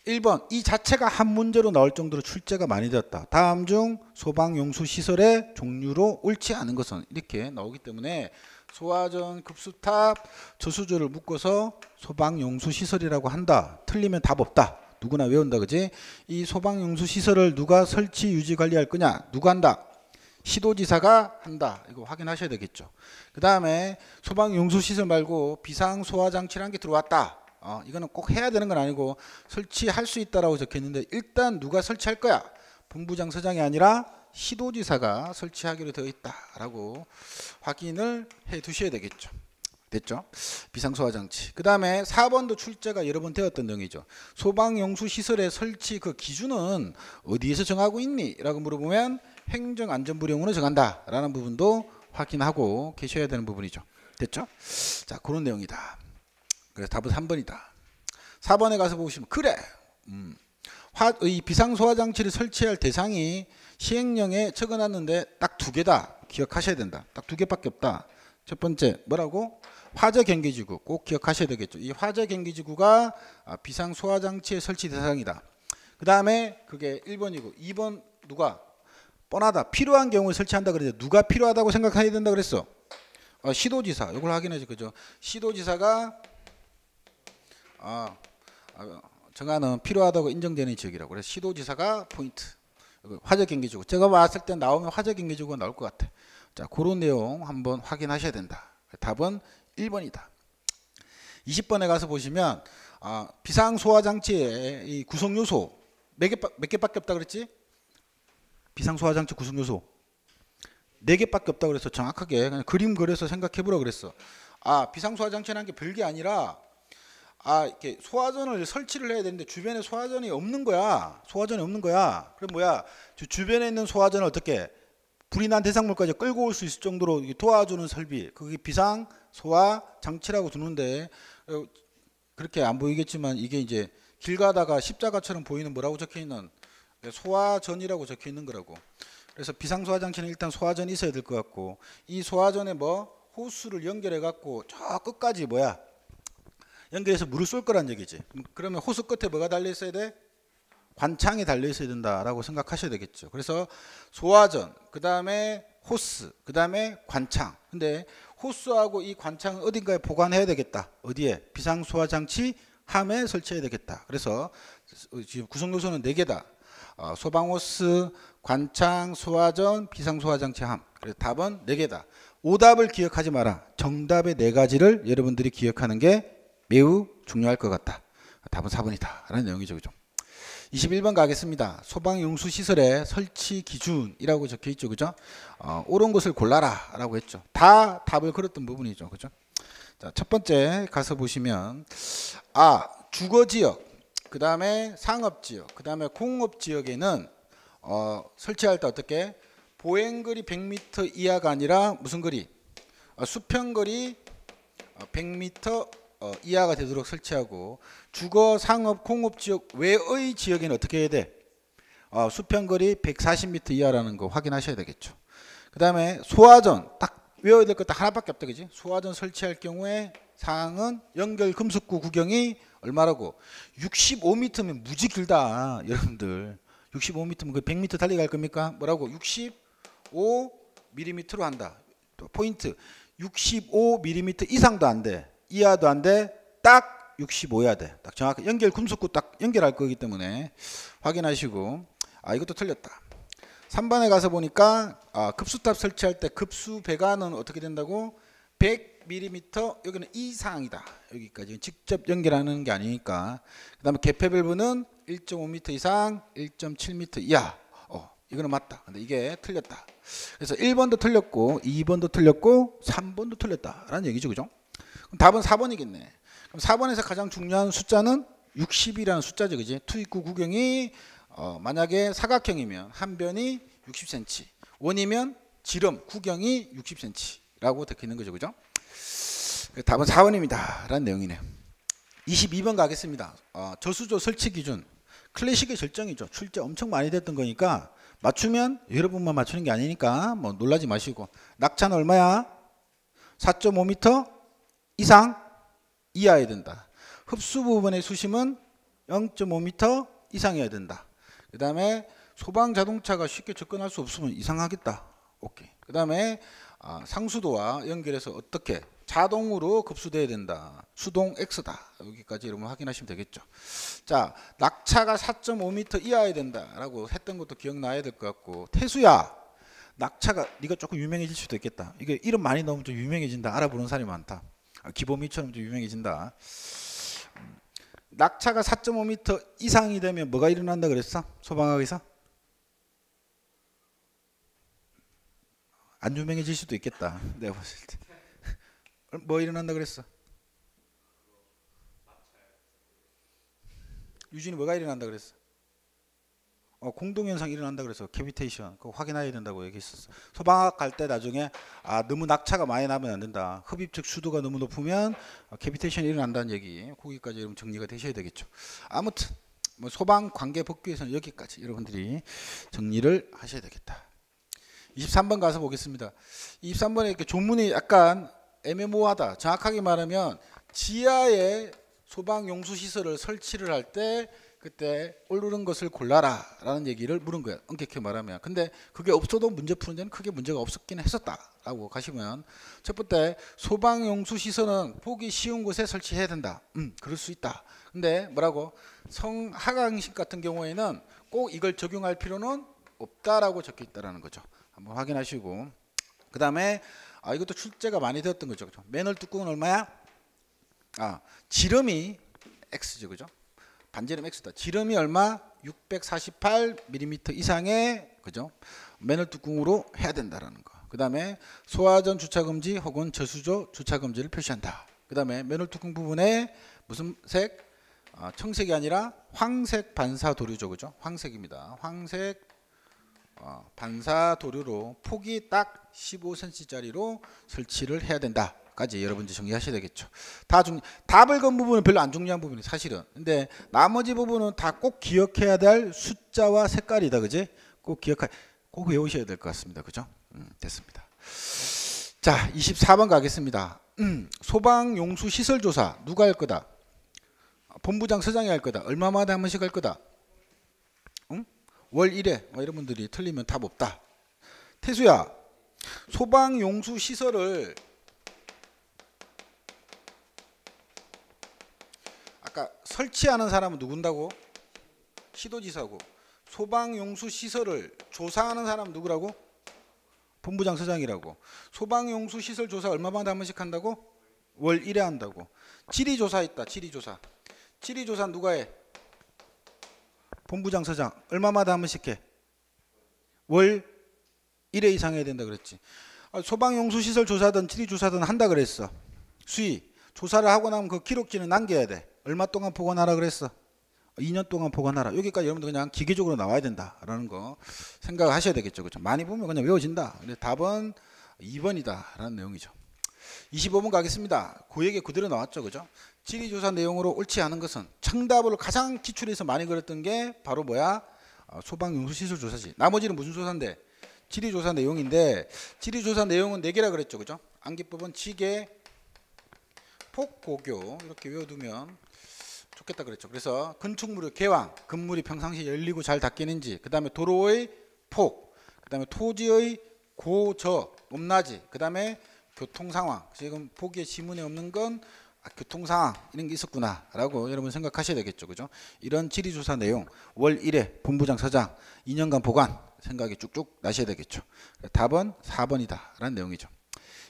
1번 이 자체가 한 문제로 나올 정도로 출제가 많이 되었다. 다음 중 소방용수시설의 종류로 옳지 않은 것은, 이렇게 나오기 때문에 소화전, 급수탑, 저수조를 묶어서 소방용수시설이라고 한다. 틀리면 답 없다. 누구나 외운다. 그지? 이 소방용수시설을 누가 설치, 유지, 관리할 거냐? 누가 한다? 시도지사가 한다. 이거 확인하셔야 되겠죠. 그 다음에 소방용수시설 말고 비상소화장치라는 게 들어왔다. 이거는 꼭 해야 되는 건 아니고 설치할 수 있다라고 적혀있는데, 일단 누가 설치할 거야? 본부장 서장이 아니라 시도지사가 설치하기로 되어 있다라고 확인을 해 두셔야 되겠죠. 됐죠? 비상소화장치. 그 다음에 4번도 출제가 여러 번 되었던 내용이죠. 소방용수시설의 설치 그 기준은 어디에서 정하고 있니? 라고 물어보면 행정안전부령으로 정한다 라는 부분도 확인하고 계셔야 되는 부분이죠. 됐죠? 자, 그런 내용이다. 그래서 답은 3번이다. 4번에 가서 보시면 그래, 이 비상소화장치를 설치할 대상이 시행령에 적어놨는데 딱 2개다. 기억하셔야 된다. 딱 2개밖에 없다. 첫 번째 뭐라고? 화재경계지구. 꼭 기억하셔야 되겠죠. 이 화재경계지구가 비상소화장치의 설치 대상이다. 그 다음에 그게 1번이고, 2번 누가? 뻔하다. 필요한 경우에 설치한다 그랬는데 누가 필요하다고 생각해야 된다 그랬어? 시도지사. 이걸 확인해야죠. 그죠? 시도지사가 정하는 필요하다고 인정되는 지역이라고. 그래서 시도지사가 포인트. 화재경계지구. 제가 봤을 때 나오면 화재경계지구가 나올 것 같아. 자, 그런 내용 한번 확인하셔야 된다. 답은 1번이다. 20번에 가서 보시면 비상소화장치의 이 구성요소 몇 개밖에 없다 그랬지? 비상소화장치 구성요소 4개밖에 없다 그래서 정확하게 그냥 그림 그려서 생각해 보라 그랬어. 비상소화장치라는 게 별게 아니라 이렇게 소화전을 설치를 해야 되는데 주변에 소화전이 없는 거야. 소화전이 없는 거야. 그럼 뭐야? 주변에 있는 소화전을 어떻게 불이 난 대상물까지 끌고 올 수 있을 정도로 도와주는 설비. 그게 비상 소화 장치라고 두는데 그렇게 안 보이겠지만 이게 이제 길 가다가 십자가처럼 보이는 뭐라고 적혀 있는 소화전이라고 적혀 있는 거라고. 그래서 비상 소화 장치는 일단 소화전이 있어야 될 것 같고 이 소화전에 뭐 호스를 연결해 갖고 저 끝까지 뭐야? 연결해서 물을 쏠 거란 얘기지. 그러면 호스 끝에 뭐가 달려 있어야 돼? 관창이 달려 있어야 된다라고 생각하셔야 되겠죠. 그래서 소화전, 그 다음에 호스, 그 다음에 관창. 근데 호스하고 이 관창은 어딘가에 보관해야 되겠다. 어디에? 비상소화장치 함에 설치해야 되겠다. 그래서 지금 구성 요소는 4개다. 소방호스, 관창, 소화전, 비상소화장치 함. 그래서 답은 4개다. 오답을 기억하지 마라. 정답의 4가지를 여러분들이 기억하는 게 매우 중요할 것 같다. 답은 4번이다. 라는 내용이죠. 그죠? 21번 가겠습니다. 소방용수시설의 설치 기준이라고 적혀 있죠. 그죠? 옳은 것을 골라라 라고 했죠. 다 답을 걸었던 부분이죠. 그죠? 자, 첫 번째 가서 보시면 주거지역, 그 다음에 상업지역, 그 다음에 공업지역에는 설치할 때 어떻게? 보행거리 100m 이하가 아니라 무슨 거리? 수평거리 100m 이하가 되도록 설치하고 주거, 상업, 공업지역 외의 지역에는 어떻게 해야 돼? 수평거리 140m 이하라는 거 확인하셔야 되겠죠. 그 다음에 소화전 딱 외워야 될 것 딱 하나밖에 없다. 그지? 소화전 설치할 경우에 사항은 연결 금속구 구경이 얼마라고? 65m면 무지 길다. 여러분들 65m면 그 100m 달리기 할 겁니까? 뭐라고? 65mm로 한다. 또 포인트 65mm 이상도 안 돼. 이하도 안 돼. 딱 65여야 돼. 딱 정확히 연결 금속구 딱 연결할 거기 때문에 확인하시고 이것도 틀렸다. 3번에 가서 보니까 급수탑 설치할 때 급수 배관은 어떻게 된다고? 100mm 여기는 이상이다. 여기까지 직접 연결하는 게 아니니까. 그 다음에 개폐 밸브는 1.5m 이상 1.7m 이하. 이거는 맞다. 근데 이게 틀렸다. 그래서 1번도 틀렸고 2번도 틀렸고 3번도 틀렸다라는 얘기죠. 그죠? 그럼 답은 4번이겠네. 그럼 4번에서 가장 중요한 숫자는 60이라는 숫자죠. 그지? 투입구 구경이 만약에 사각형이면 한 변이 60cm, 원이면 지름 구경이 60cm라고 적혀 있는 거죠. 그죠? 답은 4번입니다. 라는 내용이네요. 22번 가겠습니다. 저수조 설치 기준. 클래식의 절정이죠. 출제 엄청 많이 됐던 거니까 맞추면 여러분만 맞추는 게 아니니까 뭐 놀라지 마시고. 낙차는 얼마야? 4.5m 이상 이하여야 된다. 흡수 부분의 수심은 0.5m 이상이어야 된다. 그 다음에 소방 자동차가 쉽게 접근할 수 없으면 이상하겠다. 오케이. 그 다음에 상수도와 연결해서 어떻게 자동으로 급수돼야 된다. 수동 X다. 여기까지 여러분 확인하시면 되겠죠. 자, 낙차가 4.5m 이하여야 된다라고 했던 것도 기억나야 될 것 같고. 태수야, 낙차가 네가 조금 유명해질 수도 있겠다. 이게 이름 많이 넣으면 좀 유명해진다. 알아보는 사람이 많다. 기범이처럼 좀 유명해진다. 낙차가 4.5m 이상이 되면 뭐가 일어난다 그랬어? 소방학에서? 안 유명해질 수도 있겠다. 내가 봤을 때. 뭐 일어난다 그랬어? 유진이 뭐가 일어난다 그랬어? 공동현상 일어난다 그래서 캐비테이션 그거 확인해야 된다고 얘기했었어. 소방학 갈 때 나중에 너무 낙차가 많이 나면 안 된다. 흡입 즉 수도가 너무 높으면 캐비테이션이 일어난다는 얘기. 거기까지 여러분 정리가 되셔야 되겠죠. 아무튼 뭐 소방 관계 법규에서는 여기까지 여러분들이 정리를 하셔야 되겠다. 23번 가서 보겠습니다. 23번에 이렇게 조문이 약간 애매모호하다. 정확하게 말하면 지하에 소방 용수 시설을 설치를 할 때 그때 옳은 것을 골라라 라는 얘기를 물은 거야. 엄격히 말하면. 근데 그게 없어도 문제 푸는 데는 크게 문제가 없었긴 했었다 라고 가시면, 첫 번째 소방용수 시설은 보기 쉬운 곳에 설치해야 된다. 그럴 수 있다. 근데 뭐라고? 성하강식 같은 경우에는 꼭 이걸 적용할 필요는 없다라고 적혀 있다라는 거죠. 한번 확인하시고. 그 다음에 이것도 출제가 많이 되었던 거죠. 그죠? 맨홀 뚜껑은 얼마야? 지름이 X죠. 그죠? 반지름 X다. 지름이 얼마? 648mm 이상의, 그죠? 맨홀 뚜껑으로 해야 된다라는 거. 그 다음에 소화전 주차금지 혹은 저수조 주차금지를 표시한다. 그 다음에 맨홀 뚜껑 부분에 무슨 색? 청색이 아니라 황색 반사 도료죠. 그죠? 황색입니다. 황색 반사 도료로 폭이 딱 15cm 짜리로 설치를 해야 된다 까지 여러분들 정리하셔야 되겠죠. 답을 건 부분은 별로 안 중요한 부분이 사실은. 근데 나머지 부분은 다 꼭 기억해야 될 숫자와 색깔이다. 그지? 꼭 외우셔야 될 것 같습니다. 그죠? 됐습니다. 자, 24번 가겠습니다. 소방용수 시설조사 누가 할 거다? 본부장 서장이 할 거다. 얼마마다 한 번씩 할 거다? 월 1회. 이런 분들이 틀리면 답 없다. 태수야, 소방용수 시설을 아까 설치하는 사람은 누군다고? 시도지사고. 소방용수 시설을 조사하는 사람은 누구라고? 본부장 서장이라고. 소방용수 시설 조사 얼마마다 한 번씩 한다고? 월 1회 한다고. 지리조사 있다. 지리조사. 지리조사 누가 해? 본부장 서장. 얼마마다 한 번씩 해? 월 1회 이상 해야 된다 그랬지. 소방용수 시설 조사든 지리조사든 한다 그랬어. 수의. 조사를 하고 나면 그 기록지는 남겨야 돼. 얼마 동안 보관하라 그랬어? 2년 동안 보관하라. 여기까지 여러분들 그냥 기계적으로 나와야 된다라는 거 생각하셔야 되겠죠. 그렇죠? 많이 보면 그냥 외워진다. 근데 답은 2번이다라는 내용이죠. 25번 가겠습니다. 고액에 그대로 나왔죠. 그죠? 지리조사 내용으로 옳지 않은 것은 정답을 가장 기출해서 많이 그렸던 게 바로 뭐야? 소방용수시설조사지. 나머지는 무슨 조사인데? 지리조사 내용인데 지리조사 내용은 4개라 그랬죠. 그죠? 암기법은 지계, 폭, 고교 이렇게 외워두면 좋겠다 그랬죠. 그래서 건축물의 개왕, 건물이 평상시 열리고 잘 닫히는지, 그 다음에 도로의 폭, 그 다음에 토지의 고저, 높낮이, 그 다음에 교통상황. 지금 보기에 지문에 없는 건 교통상황 이런 게 있었구나 라고 여러분 생각하셔야 되겠죠. 그죠? 이런 지리조사 내용 월 1회 본부장 서장 2년간 보관 생각이 쭉쭉 나셔야 되겠죠. 답은 4번이다 라는 내용이죠.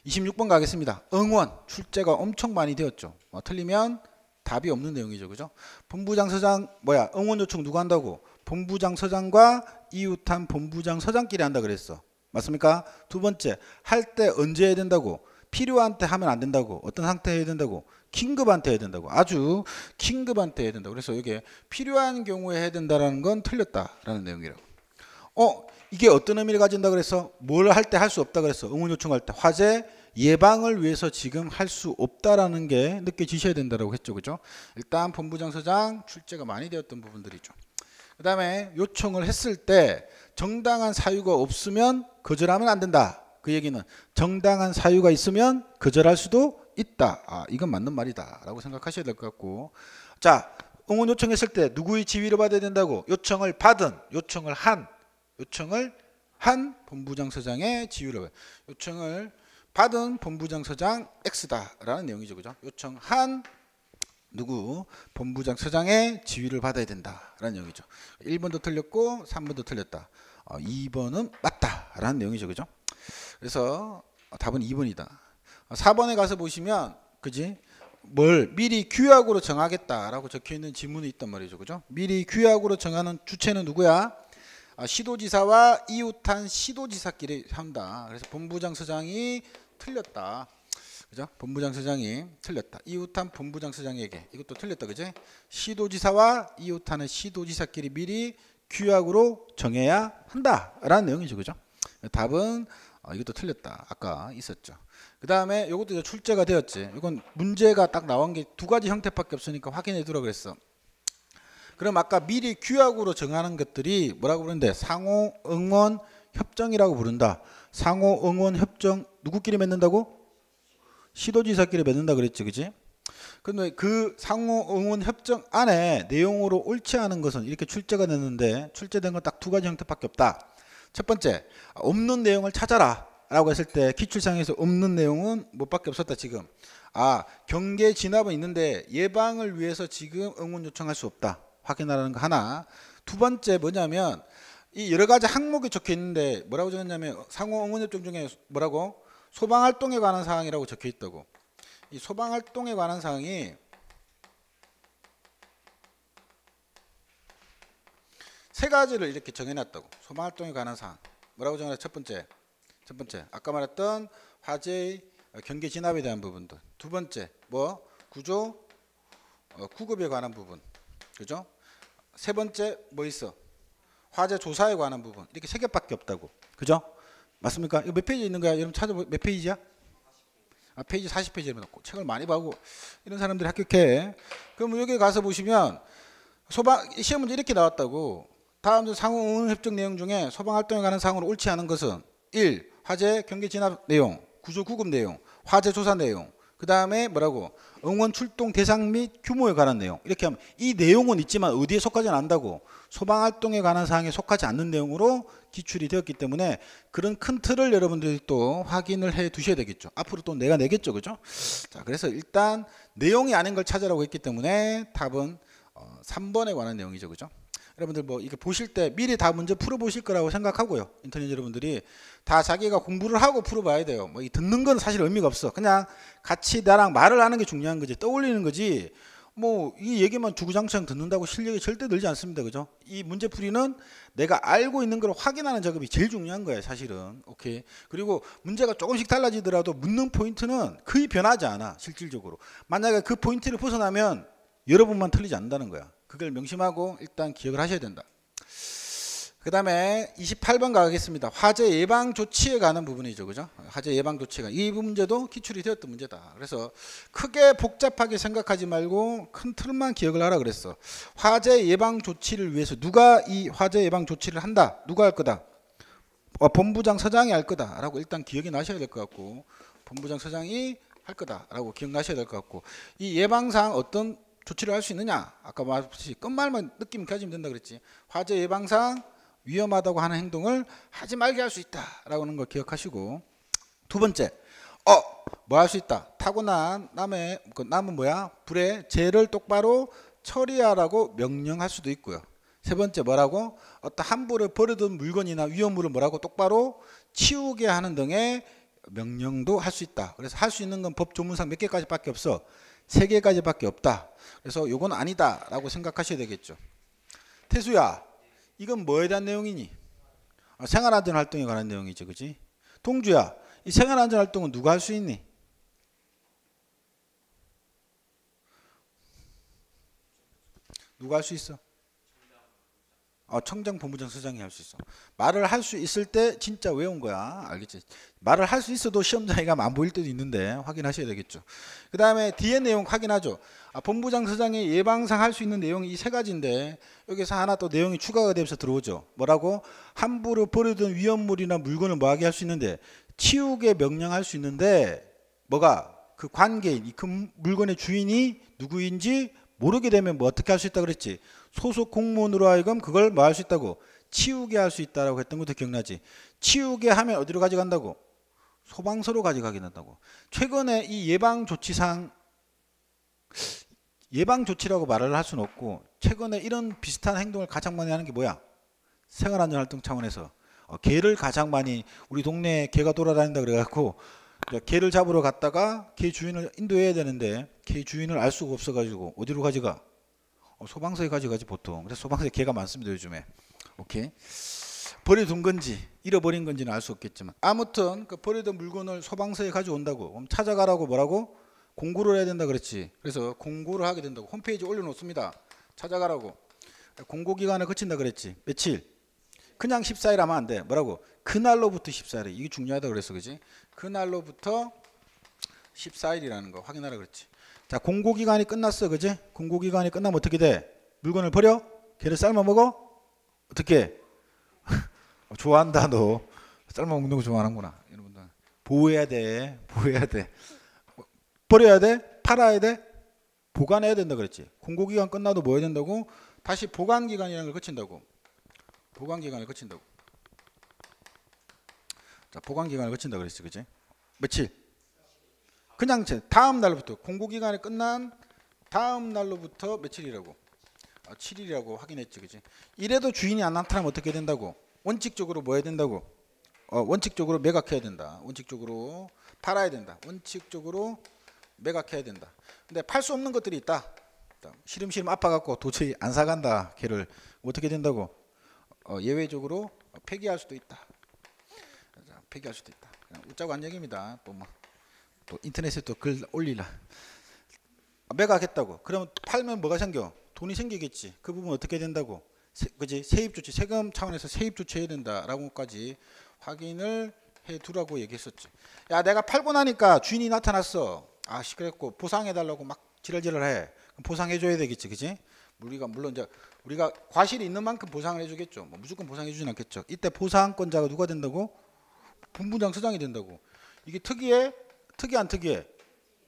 26번 가겠습니다. 응원 출제가 엄청 많이 되었죠. 틀리면 답이 없는 내용이죠. 그죠? 본부장 서장 응원 요청 누가 한다고? 본부장 서장과 이웃한 본부장 서장끼리 한다 그랬어. 맞습니까? 두 번째, 할 때 언제 해야 된다고? 필요한 때 하면 안 된다고. 어떤 상태에 해야 된다고? 긴급한테 해야 된다고. 아주 긴급한테 해야 된다고. 그래서 이게 필요한 경우에 해야 된다는 건 틀렸다라는 내용이라고. 이게 어떤 의미를 가진다 그랬어? 뭘 할 때 할 수 없다 그랬어? 응원 요청할 때 화재 예방을 위해서 지금 할 수 없다라는 게 느껴지셔야 된다고 했죠. 그죠? 일단 본부장 서장 출제가 많이 되었던 부분들이죠. 그 다음에 요청을 했을 때 정당한 사유가 없으면 거절하면 안 된다. 그 얘기는 정당한 사유가 있으면 거절할 수도 있다. 이건 맞는 말이다 라고 생각하셔야 될 것 같고, 자, 응원 요청했을 때 누구의 지위를 받아야 된다고? 요청을 받은, 요청을 한 본부장 서장의 지위를 요청을 받은 본부장 서장 X다라는 내용이죠. 그죠? 요청한 누구? 본부장 서장의 지위를 받아야 된다라는 내용이죠. 1번도 틀렸고 3번도 틀렸다. 2번은 맞다라는 내용이죠. 그죠? 그래서 답은 2번이다. 4번에 가서 보시면 그지? 뭘 미리 규약으로 정하겠다라고 적혀 있는 지문이 있단 말이죠. 그죠? 미리 규약으로 정하는 주체는 누구야? 시도지사와 이웃한 시도지사끼리 한다. 그래서 본부장 서장이 틀렸다. 그죠? 본부장 서장이 틀렸다. 이웃한 본부장 서장에게 이것도 틀렸다. 그지? 시도지사와 이웃하는 시도지사끼리 미리 규약으로 정해야 한다라는 내용이죠. 그죠? 답은 이것도 틀렸다. 아까 있었죠. 그 다음에 이것도 이제 출제가 되었지. 이건 문제가 딱 나온 게 두 가지 형태밖에 없으니까 확인해 두라 그랬어. 그럼 아까 미리 규약으로 정하는 것들이 뭐라고 부르는데 상호 응원 협정이라고 부른다. 상호 응원 협정 누구끼리 맺는다고? 시도지사끼리 맺는다 그랬지. 그지? 근데 그 상호 응원 협정 안에 내용으로 옳지 않은 것은 이렇게 출제가 됐는데 출제된 건 딱 두 가지 형태밖에 없다. 첫 번째, 없는 내용을 찾아라 라고 했을 때 기출상에서 없는 내용은 뭐밖에 없었다. 지금 경계 진압은 있는데 예방을 위해서 지금 응원 요청할 수 없다. 확인하라는 거 하나. 두 번째 뭐냐면 이 여러 가지 항목이 적혀 있는데 뭐라고 적었냐면 상호 응원 협정 중에 뭐라고? 소방활동에 관한 사항이라고 적혀 있다고. 이 소방활동에 관한 사항이 세 가지를 이렇게 정해놨다고. 소방활동에 관한 사항 뭐라고 정해놨? 첫 번째 아까 말했던 화재 경계 진압에 대한 부분들. 두 번째 뭐 구조 구급에 관한 부분. 그죠? 세 번째 뭐 있어? 화재 조사에 관한 부분. 이렇게 세 개밖에 없다고. 그죠? 맞습니까? 이거 몇 페이지 있는 거야? 여러분 찾아보 몇 페이지야? 페이지 40페이지 이러면 책을 많이 봐고 이런 사람들이 합격해. 그럼 여기 가서 보시면 시험 문제 이렇게 나왔다고. 다음 상호 응원 협정 내용 중에 소방 활동에 관한 사항으로 옳지 않은 것은 1. 화재 경계 진압 내용, 구조 구급 내용, 화재 조사 내용. 그 다음에 뭐라고? 응원 출동 대상 및 규모에 관한 내용. 이렇게 하면 이 내용은 있지만 어디에 속하지는 않는다고. 소방 활동에 관한 사항에 속하지 않는 내용으로 기출이 되었기 때문에 그런 큰 틀을 여러분들이 또 확인을 해 두셔야 되겠죠. 앞으로 또 내가 내겠죠. 그죠? 자, 그래서 일단 내용이 아닌 걸 찾으라고 했기 때문에 답은 3번에 관한 내용이죠. 그죠? 여러분들 뭐 이거 보실 때 미리 다 문제 풀어보실 거라고 생각하고요. 인터넷 여러분들이 다 자기가 공부를 하고 풀어봐야 돼요. 뭐 이 듣는 건 사실 의미가 없어. 그냥 같이 나랑 말을 하는 게 중요한 거지. 떠올리는 거지. 뭐 이 얘기만 주구장창 듣는다고 실력이 절대 늘지 않습니다. 그죠? 이 문제풀이는 내가 알고 있는 걸 확인하는 작업이 제일 중요한 거예요. 사실은. 오케이. 그리고 문제가 조금씩 달라지더라도 묻는 포인트는 거의 변하지 않아. 실질적으로. 만약에 그 포인트를 벗어나면 여러분만 틀리지 않는다는 거야. 그걸 명심하고 일단 기억을 하셔야 된다. 그 다음에 28번 가겠습니다. 화재 예방 조치에 관한 부분이죠. 그죠? 화재 예방 조치가 이 문제도 기출이 되었던 문제다. 그래서 크게 복잡하게 생각하지 말고 큰 틀만 기억을 하라 그랬어. 화재 예방 조치를 위해서 누가 이 화재 예방 조치를 한다. 누가 할 거다. 본부장 서장이 할 거다라고 일단 기억이 나셔야 될 것 같고, 본부장 서장이 할 거다라고 기억나셔야 될 것 같고, 이 예방상 어떤 조치를 할 수 있느냐? 아까 말했듯이 끝말만 느낌 가지면 된다 그랬지. 화재 예방상 위험하다고 하는 행동을 하지 말게 할 수 있다라고 하는 걸 기억하시고, 두 번째, 뭐 할 수 있다. 타고난 남은 뭐야? 불에 재를 똑바로 처리하라고 명령할 수도 있고요. 세 번째 뭐라고? 어떤 함부로 버려둔 물건이나 위험물을 뭐라고 똑바로 치우게 하는 등의 명령도 할 수 있다. 그래서 할 수 있는 건 법 조문상 몇 개까지밖에 없어. 3개까지밖에 없다. 그래서 요건 아니다라고 생각하셔야 되겠죠. 태수야, 이건 뭐에 대한 내용이니? 생활안전활동에 관한 내용이죠. 그지? 동주야, 이 생활안전활동은 누가 할 수 있니? 누가 할 수 있어? 청장, 본부장, 서장이 할 수 있어. 말을 할 수 있을 때 진짜 외운 거야. 알겠지? 말을 할 수 있어도 시험장애가 안 보일 때도 있는데 확인하셔야 되겠죠. 그 다음에 뒤에 내용 확인하죠. 본부장, 서장이 예방상 할 수 있는 내용이 이 3가지인데 여기서 하나 또 내용이 추가가 되면서 들어오죠. 뭐라고? 함부로 버려둔 위험물이나 물건을 뭐하게 할 수 있는데 치우게 명령할 수 있는데 뭐가? 그 관계인, 그 물건의 주인이 누구인지 모르게 되면 뭐 어떻게 할 수 있다 그랬지? 소속 공무원으로 하여금 그걸 뭐 할 수 있다고? 치우게 할 수 있다라고 했던 것도 기억나지? 치우게 하면 어디로 가져간다고? 소방서로 가져가게 된다고. 최근에 이 예방조치상, 예방조치라고 말을 할 수는 없고, 최근에 이런 비슷한 행동을 가장 많이 하는 게 뭐야? 생활안전활동 차원에서 개를 가장 많이, 우리 동네에 개가 돌아다닌다 그래갖고 개를 잡으러 갔다가 개 주인을 인도해야 되는데 개 주인을 알 수가 없어가지고 어디로 가져가? 소방서에 가져가지 보통. 그래서 소방서에 개가 많습니다 요즘에. 오케이. 버려둔 건지 잃어버린 건지는 알 수 없겠지만 아무튼 그 버려둔 물건을 소방서에 가져온다고. 그럼 찾아가라고 뭐라고? 공고를 해야 된다 그랬지. 그래서 공고를 하게 된다고. 홈페이지에 올려놓습니다. 찾아가라고. 공고기간을 거친다 그랬지. 며칠? 그냥 14일 하면 안 돼. 뭐라고? 그날로부터 14일. 이게 중요하다 그랬어. 그지? 그날로부터 14일이라는 거 확인하라 그랬지. 자, 공고기간이 끝났어. 그지? 공고기간이 끝나면 어떻게 돼? 물건을 버려? 걔를 삶아 먹어? 어떻게? 좋아한다 너. 삶아 먹는 거 좋아하는구나. 여러분들. 보호해야 돼. 보호해야 돼. 버려야 돼? 팔아야 돼? 보관해야 된다 그랬지. 공고기간 끝나도 뭐 해야 된다고? 다시 보관기간이라는 걸 거친다고. 보관기간을 거친다고. 자, 보관기간을 거친다 그랬지. 그지? 며칠? 그냥 다음 날로부터 공고기간이 끝난 다음 날로부터 며칠이라고? 7일이라고 확인했지. 그지? 이래도 주인이 안 나타나면 어떻게 된다고? 원칙적으로 뭐 해야 된다고? 원칙적으로 매각해야 된다. 원칙적으로 팔아야 된다. 원칙적으로 매각해야 된다. 근데 팔 수 없는 것들이 있다. 시름시름 아파갖고 도저히 안 사간다. 걔를 어떻게 된다고? 예외적으로 폐기할 수도 있다. 폐기할 수도 있다. 그냥 웃자고 한 얘기입니다. 또 뭐 또 인터넷에 또 글 올리라. 매각했다고. 그러면 팔면 뭐가 생겨? 돈이 생기겠지. 그 부분 어떻게 된다고? 그지? 세입 조치, 세금 차원에서 세입 조치해야 된다라고까지 확인을 해 두라고 얘기했었지. 야, 내가 팔고 나니까 주인이 나타났어. 아, 그랬고 보상해달라고 막 지랄지랄해. 그럼 보상해줘야 되겠지, 그지? 물론 이제 우리가 과실이 있는 만큼 보상을 해주겠죠. 뭐 무조건 보상해주진 않겠죠. 이때 보상권자가 누가 된다고? 본부장 서장이 된다고. 이게 특이해? 특이 안 특이해?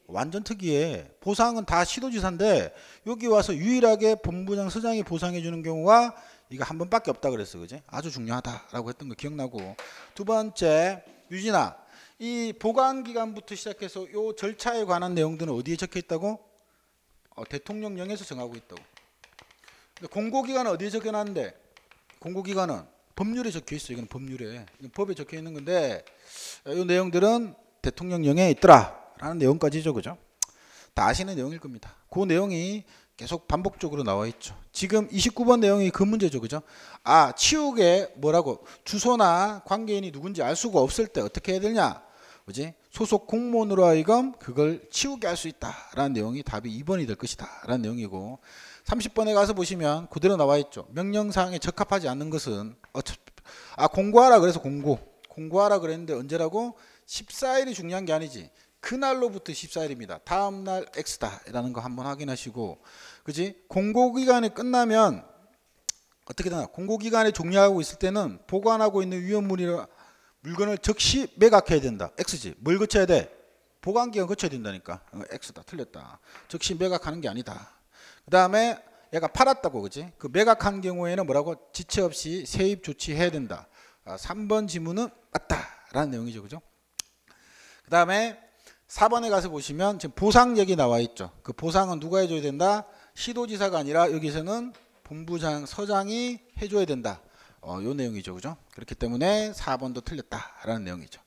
완전 특이해. 보상은 다 시도지사인데 여기 와서 유일하게 본부장 서장이 보상해주는 경우가 이거 한 번밖에 없다 그랬어, 그지? 아주 중요하다라고 했던 거 기억나고. 두 번째, 유진아, 이 보관 기간부터 시작해서 요 절차에 관한 내용들은 어디에 적혀 있다고? 대통령령에서 정하고 있다고. 근데 공고기간은 어디에 적혀놨는데? 공고기간은 법률에 적혀 있어. 이건 법률에, 이건 법에 적혀 있는 건데 이 내용들은 대통령령에 있더라라는 내용까지죠, 그죠? 다 아시는 내용일 겁니다. 그 내용이 계속 반복적으로 나와 있죠. 지금 29번 내용이 그 문제죠, 그죠? 아, 치우게 뭐라고 주소나 관계인이 누군지 알 수가 없을 때 어떻게 해야 되냐, 그지? 소속 공무원으로 하여금 그걸 치우게 할 수 있다라는 내용이 답이 2번이 될 것이다라는 내용이고, 30번에 가서 보시면 그대로 나와 있죠. 명령사항에 적합하지 않는 것은 공고하라 그래서 공고하라 그랬는데 언제라고? 14일이 중요한 게 아니지. 그날로부터 14일입니다. 다음날 X다라는 거 한번 확인하시고, 그지? 공고기간이 끝나면 어떻게 되나? 공고기간이 종료하고 있을 때는 보관하고 있는 위험물이나 물건을 즉시 매각해야 된다. X지. 뭘 거쳐야 돼? 보관기간 거쳐야 된다니까. X다. 틀렸다. 즉시 매각하는 게 아니다. 그 다음에 얘가 팔았다고, 그지? 그 매각한 경우에는 뭐라고? 지체 없이 세입 조치해야 된다. 3번 지문은 맞다라는 내용이죠, 그죠? 그 다음에 4번에 가서 보시면 지금 보상 얘기 나와 있죠. 그 보상은 누가 해줘야 된다? 시도지사가 아니라 여기서는 본부장 서장이 해줘야 된다. 요 내용이죠, 그죠? 그렇기 때문에 4번도 틀렸다라는 내용이죠.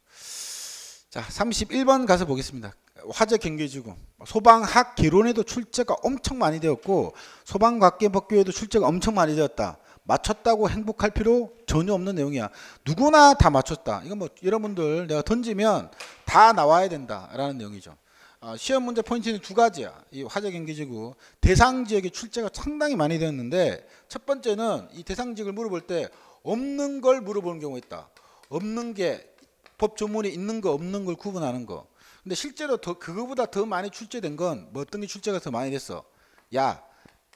자, 31번 가서 보겠습니다. 화재 경계지구 소방학 개론에도 출제가 엄청 많이 되었고 소방관계법규에도 출제가 엄청 많이 되었다. 맞췄다고 행복할 필요 전혀 없는 내용이야. 누구나 다 맞췄다. 이건 뭐 여러분들 내가 던지면 다 나와야 된다라는 내용이죠. 시험 문제 포인트는 두 가지야. 이 화재 경계지구 대상 지역에 출제가 상당히 많이 되었는데, 첫 번째는 이 대상 지역을 물어볼 때 없는 걸 물어보는 경우가 있다. 없는 게 법 조문에 있는 거 없는 걸 구분하는 거. 근데 실제로 그거보다 더 많이 출제된 건 뭐 어떤 게 출제가 더 많이 됐어? 야,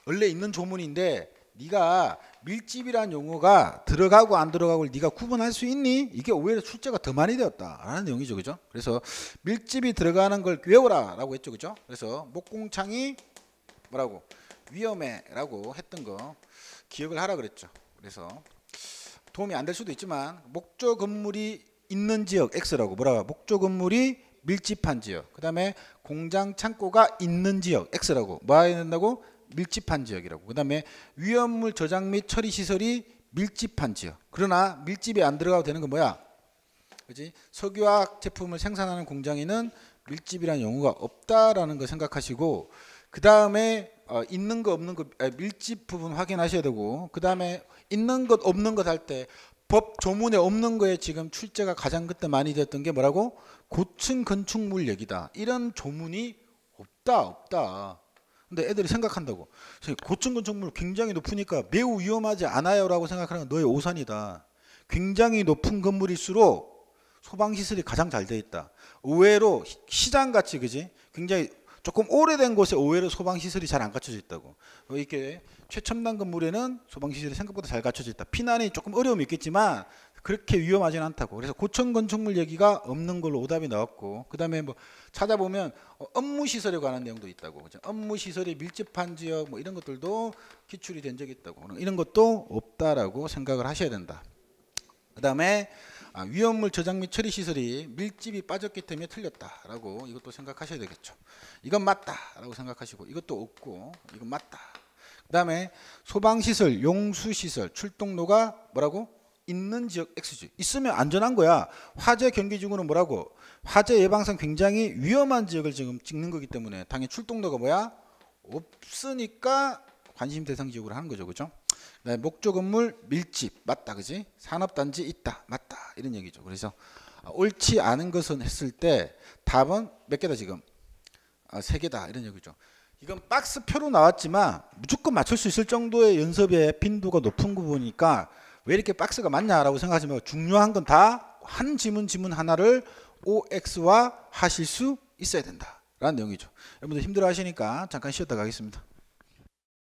원래 있는 조문인데 네가 밀집이라는 용어가 들어가고 안 들어가고를 네가 구분할 수 있니? 이게 오히려 출제가 더 많이 되었다라는 내용이죠, 그죠? 그래서 밀집이 들어가는 걸 외워라라고 했죠, 그죠? 그래서 목공창이 뭐라고? 위험해라고 했던 거 기억을 하라 그랬죠. 그래서 도움이 안 될 수도 있지만 목조 건물이 있는 지역 X라고, 뭐라고? 목조 건물이 밀집한 지역. 그 다음에 공장 창고가 있는 지역 X라고. 뭐 해야 된다고? 밀집한 지역이라고. 그 다음에 위험물 저장 및 처리 시설이 밀집한 지역. 그러나 밀집이 안 들어가도 되는 건 뭐야? 그지? 석유화학 제품을 생산하는 공장에는 밀집이라는 용어가 없다라는 거 생각하시고, 그 다음에 있는 거 없는 거 밀집 부분 확인하셔야 되고, 그 다음에 있는 것 없는 것 할 때 법 조문에 없는 거에 지금 출제가 가장 그때 많이 됐던 게 뭐라고? 고층 건축물 얘기다. 이런 조문이 없다. 근데 애들이 생각한다고. 고층 건축물 굉장히 높으니까 매우 위험하지 않아요 라고 생각하는 건 너의 오산이다. 굉장히 높은 건물일수록 소방시설이 가장 잘 돼 있다. 의외로 시장같이, 그지? 굉장히 조금 오래된 곳에 의외로 소방시설이 잘 안 갖춰져 있다고. 이렇게 최첨단 건물에는 소방시설이 생각보다 잘 갖춰져 있다. 피난이 조금 어려움이 있겠지만 그렇게 위험하지는 않다고. 그래서 고층 건축물 얘기가 없는 걸로 오답이 나왔고, 그 다음에 뭐 찾아보면 업무시설에 관한 내용도 있다고. 그죠? 업무시설이 밀집한 지역 뭐 이런 것들도 기출이 된 적이 있다고. 이런 것도 없다라고 생각을 하셔야 된다. 그 다음에 위험물 저장 및 처리 시설이 밀집이 빠졌기 때문에 틀렸다라고 이것도 생각하셔야 되겠죠. 이건 맞다라고 생각하시고, 이것도 없고 이건 맞다. 그 다음에 소방시설, 용수시설, 출동로가 뭐라고? 있는 지역 X지. 있으면 안전한 거야. 화재 경계지구는 뭐라고? 화재 예방상 굉장히 위험한 지역을 지금 찍는 거기 때문에 당연히 출동로가 뭐야? 없으니까 관심 대상 지역으로 하는 거죠, 그죠? 네, 목조 건물 밀집 맞다, 그지? 산업단지 있다 맞다 이런 얘기죠. 그래서 옳지 않은 것은 했을 때 답은 몇 개다 지금? 3개다 이런 얘기죠. 이건 박스표로 나왔지만 무조건 맞출 수 있을 정도의 연습의 빈도가 높은 부분이니까 왜 이렇게 박스가 많냐라고 생각하지 말고 중요한 건 다 한 지문 하나를 OX와 하실 수 있어야 된다 라는 내용이죠. 여러분들 힘들어 하시니까 잠깐 쉬었다 가겠습니다.